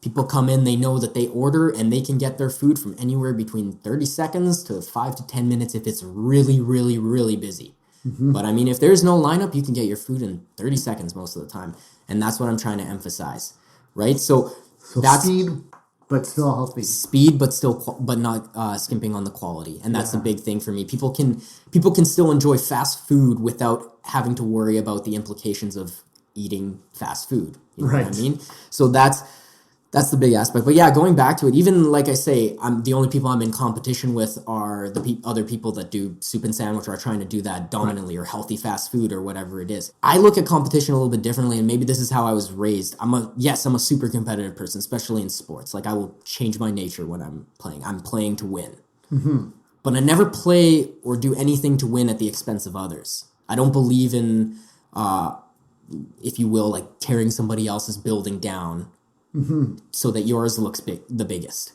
Speaker 2: People come in, they know that they order, and they can get their food from anywhere between 30 seconds to 5 to 10 minutes if it's really, really, really busy. But I mean, if there's no lineup, you can get your food in 30 seconds most of the time. And that's what I'm trying to emphasize, right? So that's
Speaker 1: speed, but still healthy.
Speaker 2: Speed, but still, but not skimping on the quality. And that's the big thing for me. People can still enjoy fast food without having to worry about the implications of eating fast food. You know what I mean? So that's the big aspect. But yeah, going back to it, even like I say, I'm the only people I'm in competition with are the other people that do soup and sandwich or are trying to do that dominantly or healthy fast food or whatever it is. I look at competition a little bit differently, and maybe this is how I was raised. I'm a super competitive person, especially in sports. Like I will change my nature when I'm playing. I'm playing to win. But I never play or do anything to win at the expense of others. I don't believe in, if you will, like tearing somebody else's building down so that yours looks the biggest.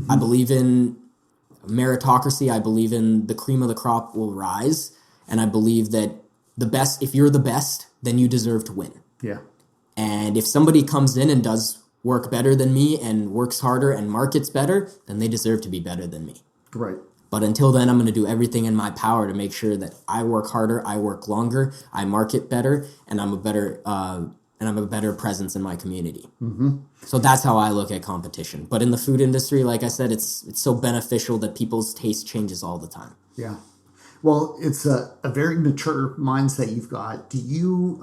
Speaker 2: I believe in meritocracy. I believe in the cream of the crop will rise. And I believe that if you're the best, then you deserve to win.
Speaker 1: Yeah.
Speaker 2: And if somebody comes in and does work better than me and works harder and markets better, then they deserve to be better than me.
Speaker 1: Right.
Speaker 2: But until then, I'm going to do everything in my power to make sure that I work harder, I work longer, I market better, and I'm a better presence in my community. So that's how I look at competition. But in the food industry, like I said, it's so beneficial that people's taste changes all the time.
Speaker 1: Yeah. Well, it's a very mature mindset you've got. Do you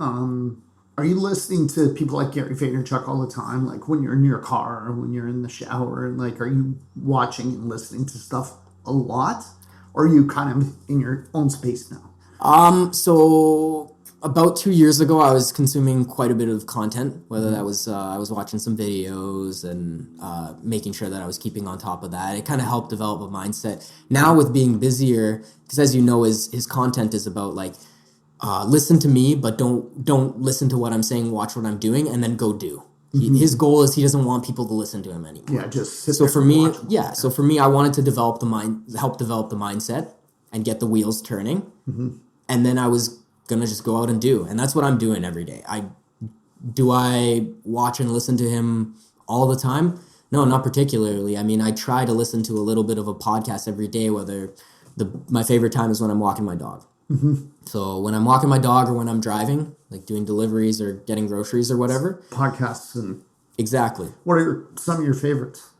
Speaker 1: are you listening to people like Gary Vaynerchuk all the time? Like when you're in your car or when you're in the shower, and like, are you watching and listening to stuff a lot, or are you kind of in your own space now?
Speaker 2: So about 2 years ago, I was consuming quite a bit of content, whether that was, I was watching some videos and making sure that I was keeping on top of that. It kind of helped develop a mindset. Now with being busier, because as you know, his content is about like, listen to me, but don't listen to what I'm saying, watch what I'm doing, and then go do. His goal is he doesn't want people to listen to him anymore.
Speaker 1: Yeah, just sit
Speaker 2: so
Speaker 1: there
Speaker 2: for
Speaker 1: and
Speaker 2: me,
Speaker 1: watch them.
Speaker 2: so for me, I wanted to help develop the mindset and get the wheels turning, and then I was gonna just go out and do, and that's what I'm doing every day. I watch and listen to him all the time? No, not particularly. I mean, I try to listen to a little bit of a podcast every day. Whether my favorite time is when I'm walking my dog. So when I'm walking my dog or when I'm driving, like doing deliveries or getting groceries or whatever.
Speaker 1: Podcasts and
Speaker 2: exactly.
Speaker 1: What are some of your favorites?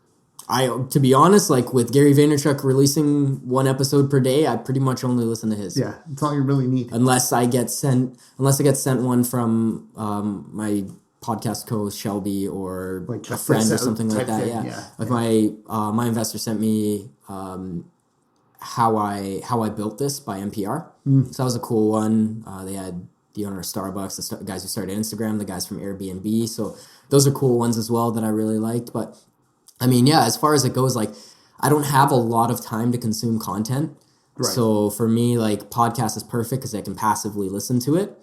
Speaker 2: To be honest, like with Gary Vaynerchuk releasing one episode per day, I pretty much only listen to his.
Speaker 1: Yeah, it's all you really need.
Speaker 2: Unless I get sent one from my podcast co-host Shelby or
Speaker 1: like
Speaker 2: a friend or something like that.
Speaker 1: Thing,
Speaker 2: yeah. Like my investor sent me how I built this by NPR. So that was a cool one. They had the owner of Starbucks, the guys who started Instagram, the guys from Airbnb. So those are cool ones as well that I really liked. But I mean, yeah, as far as it goes, like I don't have a lot of time to consume content. Right. So for me, like podcast is perfect because I can passively listen to it.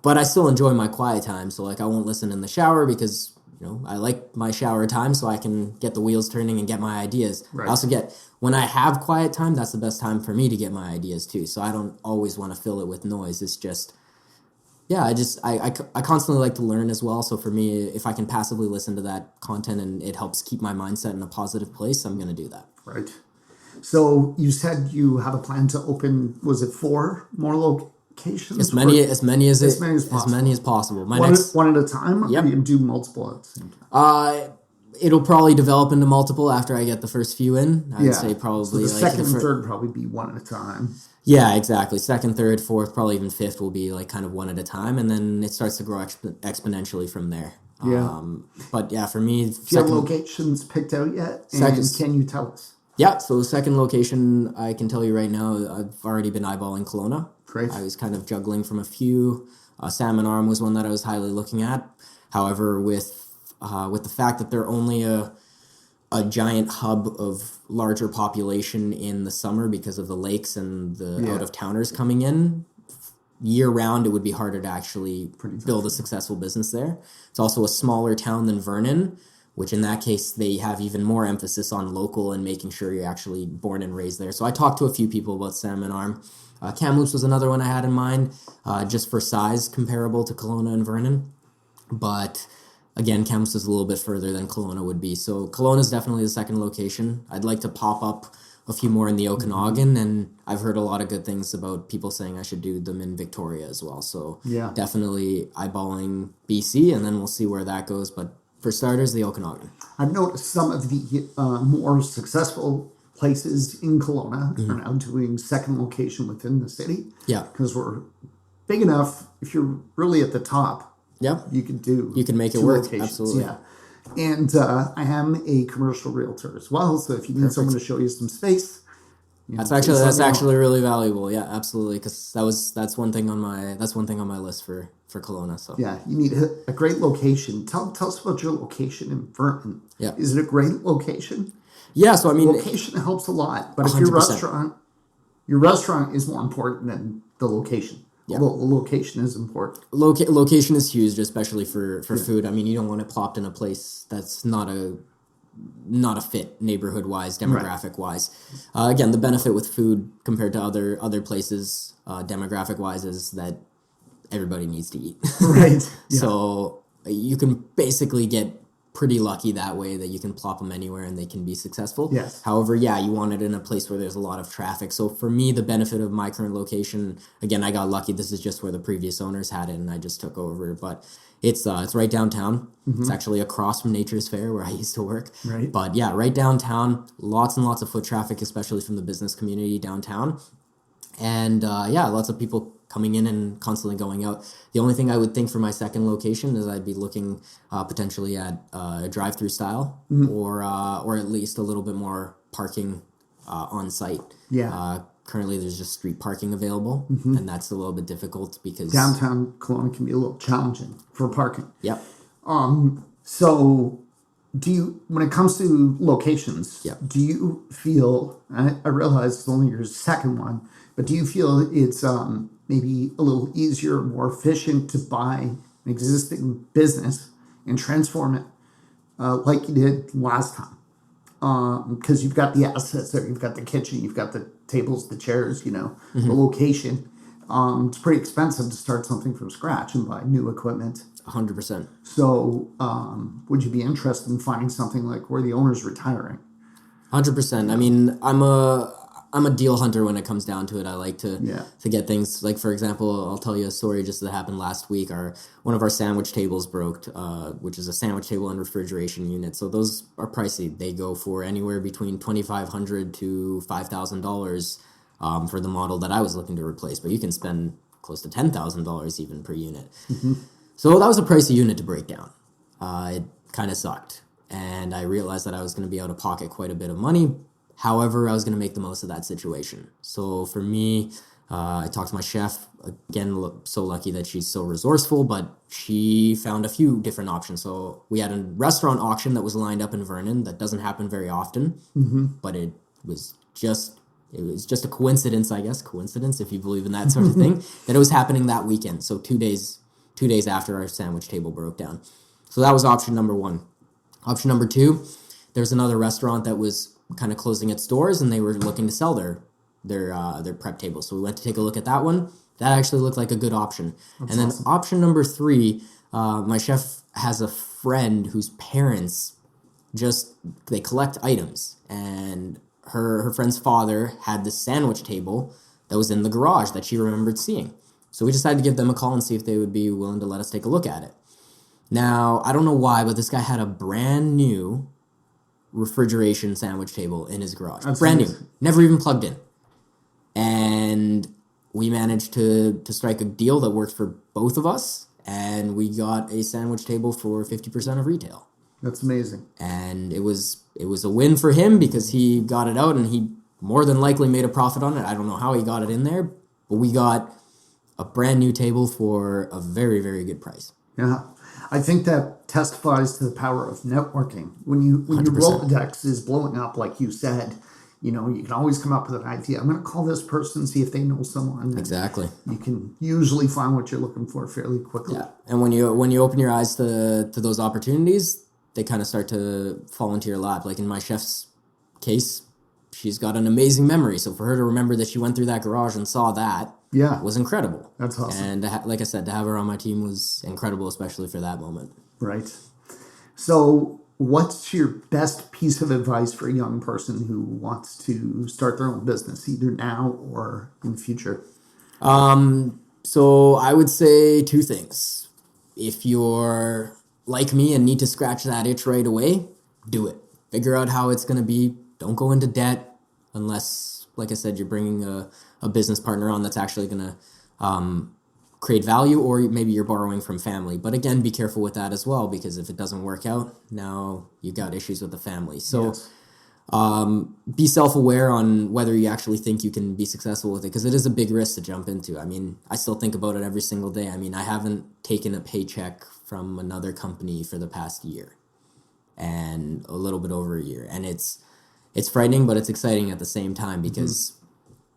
Speaker 2: But I still enjoy my quiet time. So like I won't listen in the shower because, you know, I like my shower time so I can get the wheels turning and get my ideas. Right. I also when I have quiet time, that's the best time for me to get my ideas too. So I don't always want to fill it with noise. It's just, yeah, I constantly like to learn as well. So for me, if I can passively listen to that content and it helps keep my mindset in a positive place, I'm going to do that.
Speaker 1: Right. So you said you have a plan to open, was it 4 more locations?
Speaker 2: As many as possible.
Speaker 1: One at a time?
Speaker 2: Yep.
Speaker 1: Or you do multiple at the same time?
Speaker 2: It'll probably develop into multiple after I get the first few in. I'd say probably
Speaker 1: so the second and third probably be one at a time.
Speaker 2: Yeah, exactly. Second, third, fourth, probably even fifth will be like kind of one at a time, and then it starts to grow exponentially from there.
Speaker 1: Yeah.
Speaker 2: But yeah, for me,
Speaker 1: do you have locations picked out yet? And can you tell us?
Speaker 2: Yeah. So the second location, I can tell you right now, I've already been eyeballing Kelowna.
Speaker 1: Great.
Speaker 2: I was kind of juggling from a few. Salmon Arm was one that I was highly looking at. However, with the fact that they're only a giant hub of larger population in the summer because of the lakes and the out-of-towners coming in, year-round it would be harder to actually build a successful business there. It's also a smaller town than Vernon, which in that case they have even more emphasis on local and making sure you're actually born and raised there. So I talked to a few people about Salmon Arm. Kamloops was another one I had in mind, just for size comparable to Kelowna and Vernon. But again, Kamloops is a little bit further than Kelowna would be. So Kelowna is definitely the second location. I'd like to pop up a few more in the Okanagan, and I've heard a lot of good things about people saying I should do them in Victoria as well. So
Speaker 1: Yeah.
Speaker 2: definitely eyeballing BC, and then we'll see where that goes. But for starters, the Okanagan.
Speaker 1: I've noticed some of the more successful places in Kelowna are now doing second location within the city.
Speaker 2: Yeah.
Speaker 1: Because we're big enough, if you're really at the top,
Speaker 2: Yeah.
Speaker 1: you can
Speaker 2: make it
Speaker 1: two
Speaker 2: work.
Speaker 1: locations.
Speaker 2: Absolutely.
Speaker 1: Yeah. And I am a commercial realtor as well. So if you need someone to show you some space,
Speaker 2: That's
Speaker 1: please let me know.
Speaker 2: actually really valuable. Yeah, absolutely. Because that's one thing on my list for Kelowna. So
Speaker 1: Yeah, you need a great location. Tell us about your location in Vernon.
Speaker 2: Yeah.
Speaker 1: Is it a great location?
Speaker 2: yeah. So I mean,
Speaker 1: Location helps a lot, but if
Speaker 2: 100%.
Speaker 1: your restaurant is more important than the location.
Speaker 2: Yeah.
Speaker 1: The location is important.
Speaker 2: Location is huge, especially for food. I mean, you don't want it plopped in a place that's not a fit neighborhood wise, demographic wise. Again, the benefit with food compared to other places, demographic wise, is that everybody needs to eat.
Speaker 1: Right. Yeah.
Speaker 2: So you can basically get pretty lucky that way, that you can plop them anywhere and they can be successful.
Speaker 1: Yes.
Speaker 2: However, yeah, you want it in a place where there's a lot of traffic. So for me, the benefit of my current location, again, I got lucky. This is just where the previous owners had it and I just took over. But it's right downtown. It's actually across from Nature's Fair where I used to work.
Speaker 1: Right.
Speaker 2: But yeah, right downtown. Lots and lots of foot traffic, especially from the business community downtown. And lots of people coming in and constantly going out. The only thing I would think for my second location is I'd be looking potentially at drive-through style, or at least a little bit more parking on site.
Speaker 1: Yeah.
Speaker 2: Currently, there's just street parking available, and that's a little bit difficult because
Speaker 1: Downtown Kelowna can be a little challenging for parking.
Speaker 2: Yep.
Speaker 1: So when it comes to locations,
Speaker 2: Yep.
Speaker 1: do you feel, I realize it's only your second one, but do you feel it's maybe a little easier, more efficient to buy an existing business and transform it like you did last time? Because you've got the assets there, you've got the kitchen, you've got the tables, the chairs, the location. It's pretty expensive to start something from scratch and buy new equipment.
Speaker 2: 100%.
Speaker 1: So would you be interested in finding something like where the owner's retiring?
Speaker 2: 100%. I mean, I'm a deal hunter when it comes down to it. I like to get things, like, for example, I'll tell you a story just that happened last week. One of our sandwich tables broke, which is a sandwich table and refrigeration unit. So those are pricey. They go for anywhere between $2,500 to $5,000 for the model that I was looking to replace. But you can spend close to $10,000 even per unit. So that was a pricey unit to break down. It kind of sucked. And I realized that I was going to be out of pocket quite a bit of money. However, I was going to make the most of that situation. So for me, I talked to my chef. Again, so lucky that she's so resourceful, but she found a few different options. So we had a restaurant auction that was lined up in Vernon. That doesn't happen very often, but it was just a coincidence, I guess. Coincidence, if you believe in that sort of thing, that it was happening that weekend. So 2 days after our sandwich table broke down. So that was option number one. Option number two, there's another restaurant that was kind of closing its doors and they were looking to sell their prep tables. So we went to take a look at that one. That actually looked like a good option. That's awesome. Option number three, my chef has a friend whose parents they collect items, and her friend's father had this sandwich table that was in the garage that she remembered seeing. So we decided to give them a call and see if they would be willing to let us take a look at it. Now, I don't know why, but this guy had a brand new refrigeration sandwich table in his garage.
Speaker 1: That's
Speaker 2: brand
Speaker 1: amazing.
Speaker 2: New. Never even plugged in. And we managed to strike a deal that worked for both of us, and we got a sandwich table for 50% of retail.
Speaker 1: That's amazing.
Speaker 2: And it was a win for him because he got it out and he more than likely made a profit on it. I don't know how he got it in there, but we got a brand new table for a very, very good price.
Speaker 1: Yeah. I think that testifies to the power of networking. When your
Speaker 2: 100%.
Speaker 1: Rolodex is blowing up, like you said, you can always come up with an idea. I'm going to call this person, see if they know someone.
Speaker 2: Exactly.
Speaker 1: You can usually find what you're looking for fairly quickly.
Speaker 2: Yeah. And when you open your eyes to those opportunities, they kind of start to fall into your lap. Like in my chef's case, she's got an amazing memory. So for her to remember that she went through that garage and saw that,
Speaker 1: Yeah.
Speaker 2: was incredible.
Speaker 1: That's awesome.
Speaker 2: And like I said, to have her on my team was incredible, especially for that moment.
Speaker 1: Right. So, what's your best piece of advice for a young person who wants to start their own business, either now or in the future?
Speaker 2: So I would say two things. If you're like me and need to scratch that itch right away, do it. Figure out how it's going to be. Don't go into debt unless, like I said, you're bringing a business partner on that's actually going to create value, or maybe you're borrowing from family. But again, be careful with that as well, because if it doesn't work out, now you got issues with the family. So
Speaker 1: Yes.
Speaker 2: be self-aware on whether you actually think you can be successful with it, because it is a big risk to jump into. I mean, I still think about it every single day. I mean, I haven't taken a paycheck from another company for the past year, and a little bit over a year. And it's frightening, but it's exciting at the same time, because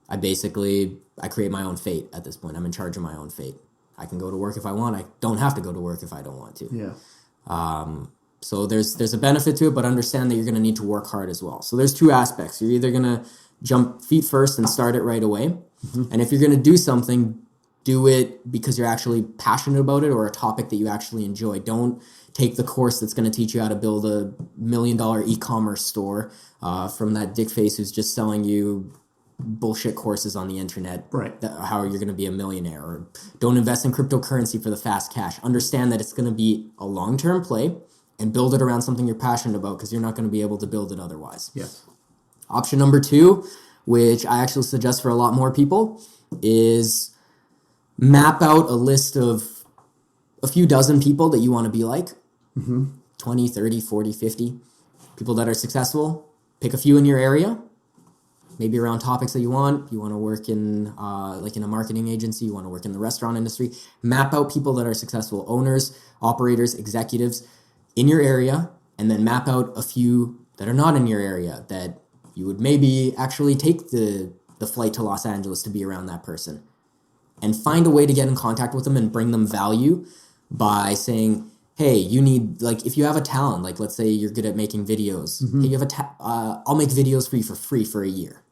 Speaker 2: I create my own fate at this point. I'm in charge of my own fate. I can go to work if I want. I don't have to go to work if I don't want to.
Speaker 1: Yeah.
Speaker 2: So there's a benefit to it, but understand that you're going to need to work hard as well. So there's two aspects. You're either going to jump feet first and start it right away. And if you're going to do something, do it because you're actually passionate about it, or a topic that you actually enjoy. Don't take the course that's going to teach you how to build a $1 million e-commerce store from that dick face who's just selling you bullshit courses on the internet.
Speaker 1: Right.
Speaker 2: How you're going to be a millionaire. Or don't invest in cryptocurrency for the fast cash. Understand that it's going to be a long-term play, and build it around something you're passionate about, because you're not going to be able to build it otherwise.
Speaker 1: Yes.
Speaker 2: Option number 2, which I actually suggest for a lot more people, is map out a list of a few dozen people that you want to be like. 20, 30, 40, 50 people that are successful. Pick a few in your area, maybe around topics that you want. You want to work in like in a marketing agency. You want to work in the restaurant industry. Map out people that are successful, owners, operators, executives in your area, and then map out a few that are not in your area that you would maybe actually take the flight to Los Angeles to be around that person, and find a way to get in contact with them and bring them value by saying, hey, you need, like, if you have a talent, like let's say you're good at making videos, hey, you have I'll make videos for you for free for a year,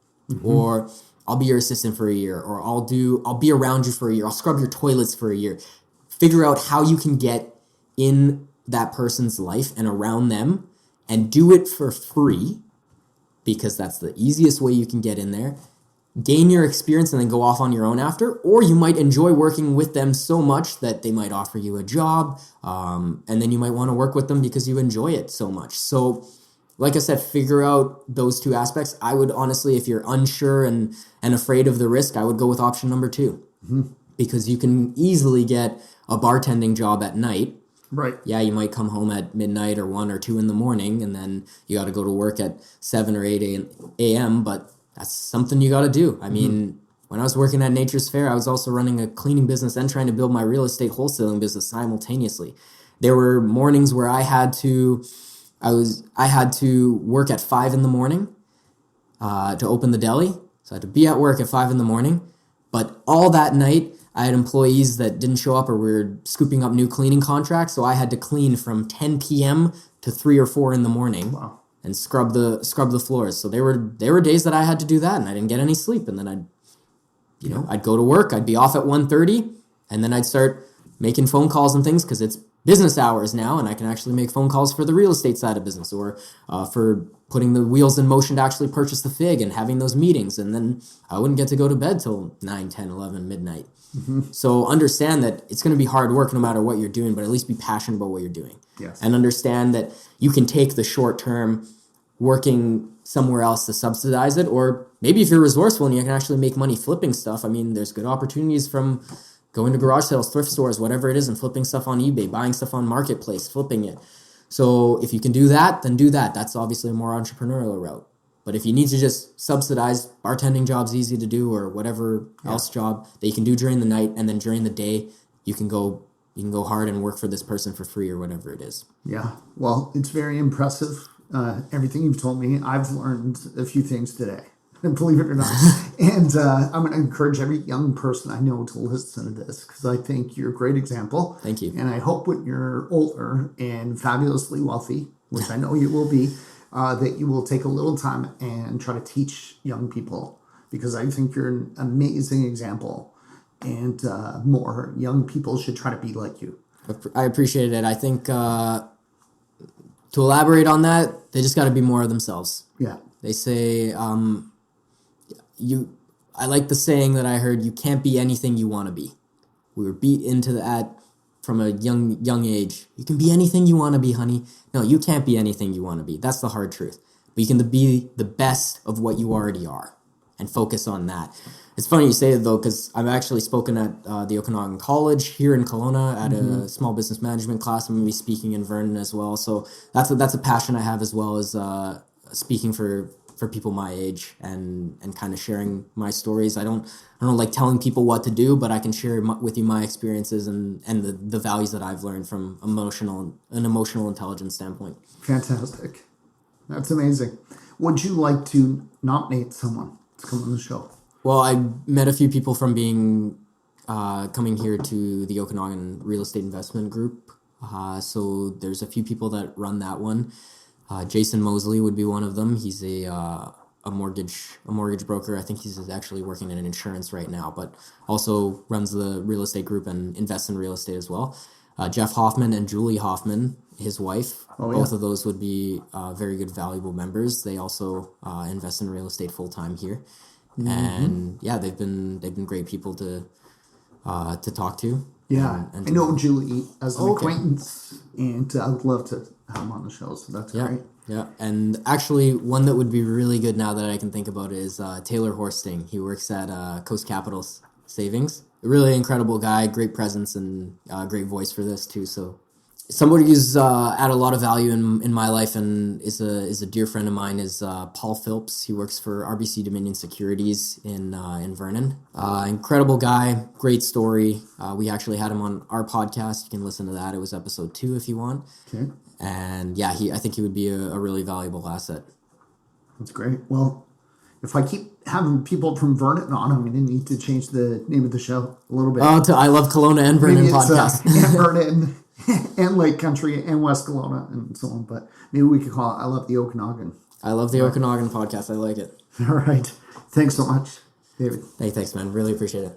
Speaker 2: or I'll be your assistant for a year, or I'll be around you for a year, I'll scrub your toilets for a year. Figure out how you can get in that person's life and around them, and do it for free, because that's the easiest way you can get in there. Gain your experience and then go off on your own after, or you might enjoy working with them so much that they might offer you a job, and then you might want to work with them because you enjoy it so much. So like I said, figure out those two aspects. I would honestly, if you're unsure and afraid of the risk, I would go with option number 2, because you can easily get a bartending job at night.
Speaker 1: Right.
Speaker 2: Yeah, you might come home at midnight or 1 or 2 in the morning, and then you got to go to work at 7 or 8 a.m., but that's something you got to do. I mean, when I was working at Nature's Fair, I was also running a cleaning business and trying to build my real estate wholesaling business simultaneously. There were mornings where I had to work at 5 in the morning to open the deli. So I had to be at work at 5 in the morning. But all that night, I had employees that didn't show up or were scooping up new cleaning contracts. So I had to clean from 10 p.m. to 3 or 4 in the morning.
Speaker 1: Wow.
Speaker 2: And scrub the floors. So there were days that I had to do that, and I didn't get any sleep. And then I'd go to work. I'd be off at 1:30, and then I'd start making phone calls and things, because it's business hours now, and I can actually make phone calls for the real estate side of business, or for putting the wheels in motion to actually purchase the fig and having those meetings. And then I wouldn't get to go to bed till 9, 10, 11, midnight. So understand that it's going to be hard work no matter what you're doing, but at least be passionate about what you're doing.
Speaker 1: Yes.
Speaker 2: And understand that you can take the short term working somewhere else to subsidize it, or maybe if you're resourceful and you can actually make money flipping stuff. I mean, there's good opportunities from going to garage sales, thrift stores, whatever it is, and flipping stuff on eBay, buying stuff on Marketplace, flipping it. So if you can do that, then do that. That's obviously a more entrepreneurial route. But if you need to just subsidize, bartending job's easy to do, or whatever else job that you can do during the night, and then during the day you can go hard and work for this person for free or whatever it is.
Speaker 1: Yeah. Well, it's very impressive. Everything you've told me, I've learned a few things today, believe it or not. And I'm going to encourage every young person I know to listen to this, because I think you're a great example.
Speaker 2: Thank you.
Speaker 1: And I hope when you're older and fabulously wealthy, which I know you will be, that you will take a little time and try to teach young people, because I think you're an amazing example and more young people should try to be like you.
Speaker 2: I appreciate it. I think to elaborate on that, they just got to be more of themselves.
Speaker 1: Yeah.
Speaker 2: They say, I like the saying that I heard, you can't be anything you want to be. We were beat into that from a young age. You can be anything you want to be, honey. No, you can't be anything you want to be. That's the hard truth. But you can be the best of what you already are and focus on that. It's funny you say it, though, because I've actually spoken at the Okanagan College here in Kelowna at a small business management class. I'm going to be speaking in Vernon as well. So that's a passion I have, as well as speaking for people my age and kind of sharing my stories. I don't like telling people what to do, but I can share with you my experiences and the values that I've learned from an emotional intelligence standpoint.
Speaker 1: Fantastic. That's amazing. Would you like to nominate someone to come on the show?
Speaker 2: Well, I met a few people from coming here to the Okanagan Real Estate Investment Group. So there's a few people that run that one. Jason Mosley would be one of them. He's a mortgage broker. I think he's actually working in insurance right now, but also runs the real estate group and invests in real estate as well. Jeff Hoffman and Julie Hoffman, his wife, both of those would be very good, valuable members. They also invest in real estate full time here, and yeah, they've been great people to talk to.
Speaker 1: Yeah, I know Julie as an acquaintance, and I would love to have him on the show, so that's great.
Speaker 2: Yeah, and actually one that would be really good now that I can think about it is Taylor Horsting. He works at Coast Capital Savings. A really incredible guy, great presence, and great voice for this too. So somebody who's added a lot of value in my life and is a dear friend of mine is Paul Phillips. He works for RBC Dominion Securities in Vernon. Incredible guy, great story. We actually had him on our podcast. You can listen to that. It was episode 2 if you want.
Speaker 1: Okay.
Speaker 2: And yeah, I think he would be a really valuable asset.
Speaker 1: That's great. Well, if I keep having people from Vernon on, I'm going to need to change the name of the show a little bit.
Speaker 2: To I Love Kelowna and Vernon podcast.
Speaker 1: And Vernon and Lake Country and West Kelowna and so on. But maybe we could call it I Love the Okanagan.
Speaker 2: I Love the Okanagan podcast. I like it.
Speaker 1: All right. Thanks so much, David.
Speaker 2: Hey, thanks, man. Really appreciate it.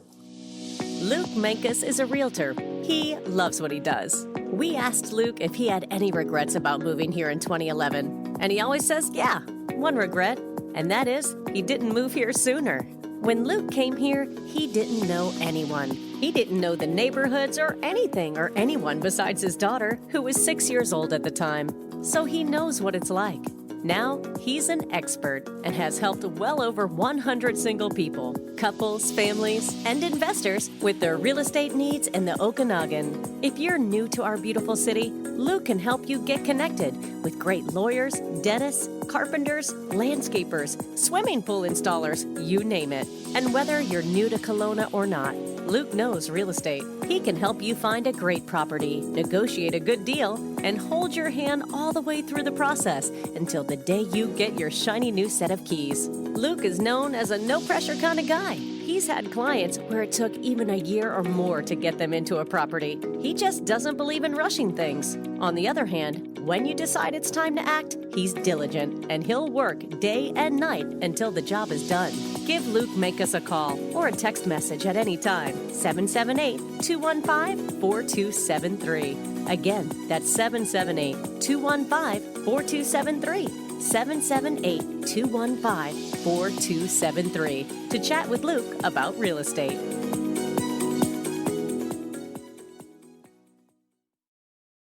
Speaker 3: Luke Mankus is a realtor. He loves what he does. We asked Luke if he had any regrets about moving here in 2011, and he always says, yeah, one regret, and that is he didn't move here sooner. When Luke came here, he didn't know anyone. He didn't know the neighborhoods or anything or anyone besides his daughter, who was 6 years old at the time. So he knows what it's like. Now, he's an expert and has helped well over 100 single people, couples, families, and investors with their real estate needs in the Okanagan. If you're new to our beautiful city, Luke can help you get connected with great lawyers, dentists, carpenters, landscapers, swimming pool installers, you name it. And whether you're new to Kelowna or not, Luke knows real estate. He can help you find a great property, negotiate a good deal, and hold your hand all the way through the process until the day you get your shiny new set of keys. Luke is known as a no-pressure kind of guy. He's had clients where it took even a year or more to get them into a property. He just doesn't believe in rushing things. On the other hand, when you decide it's time to act, he's diligent and he'll work day and night until the job is done. Give Luke Mankus a call or a text message at any time. 778-215-4273. Again, that's 778-215-4273. 778-215-4273 to chat with Luke about real estate.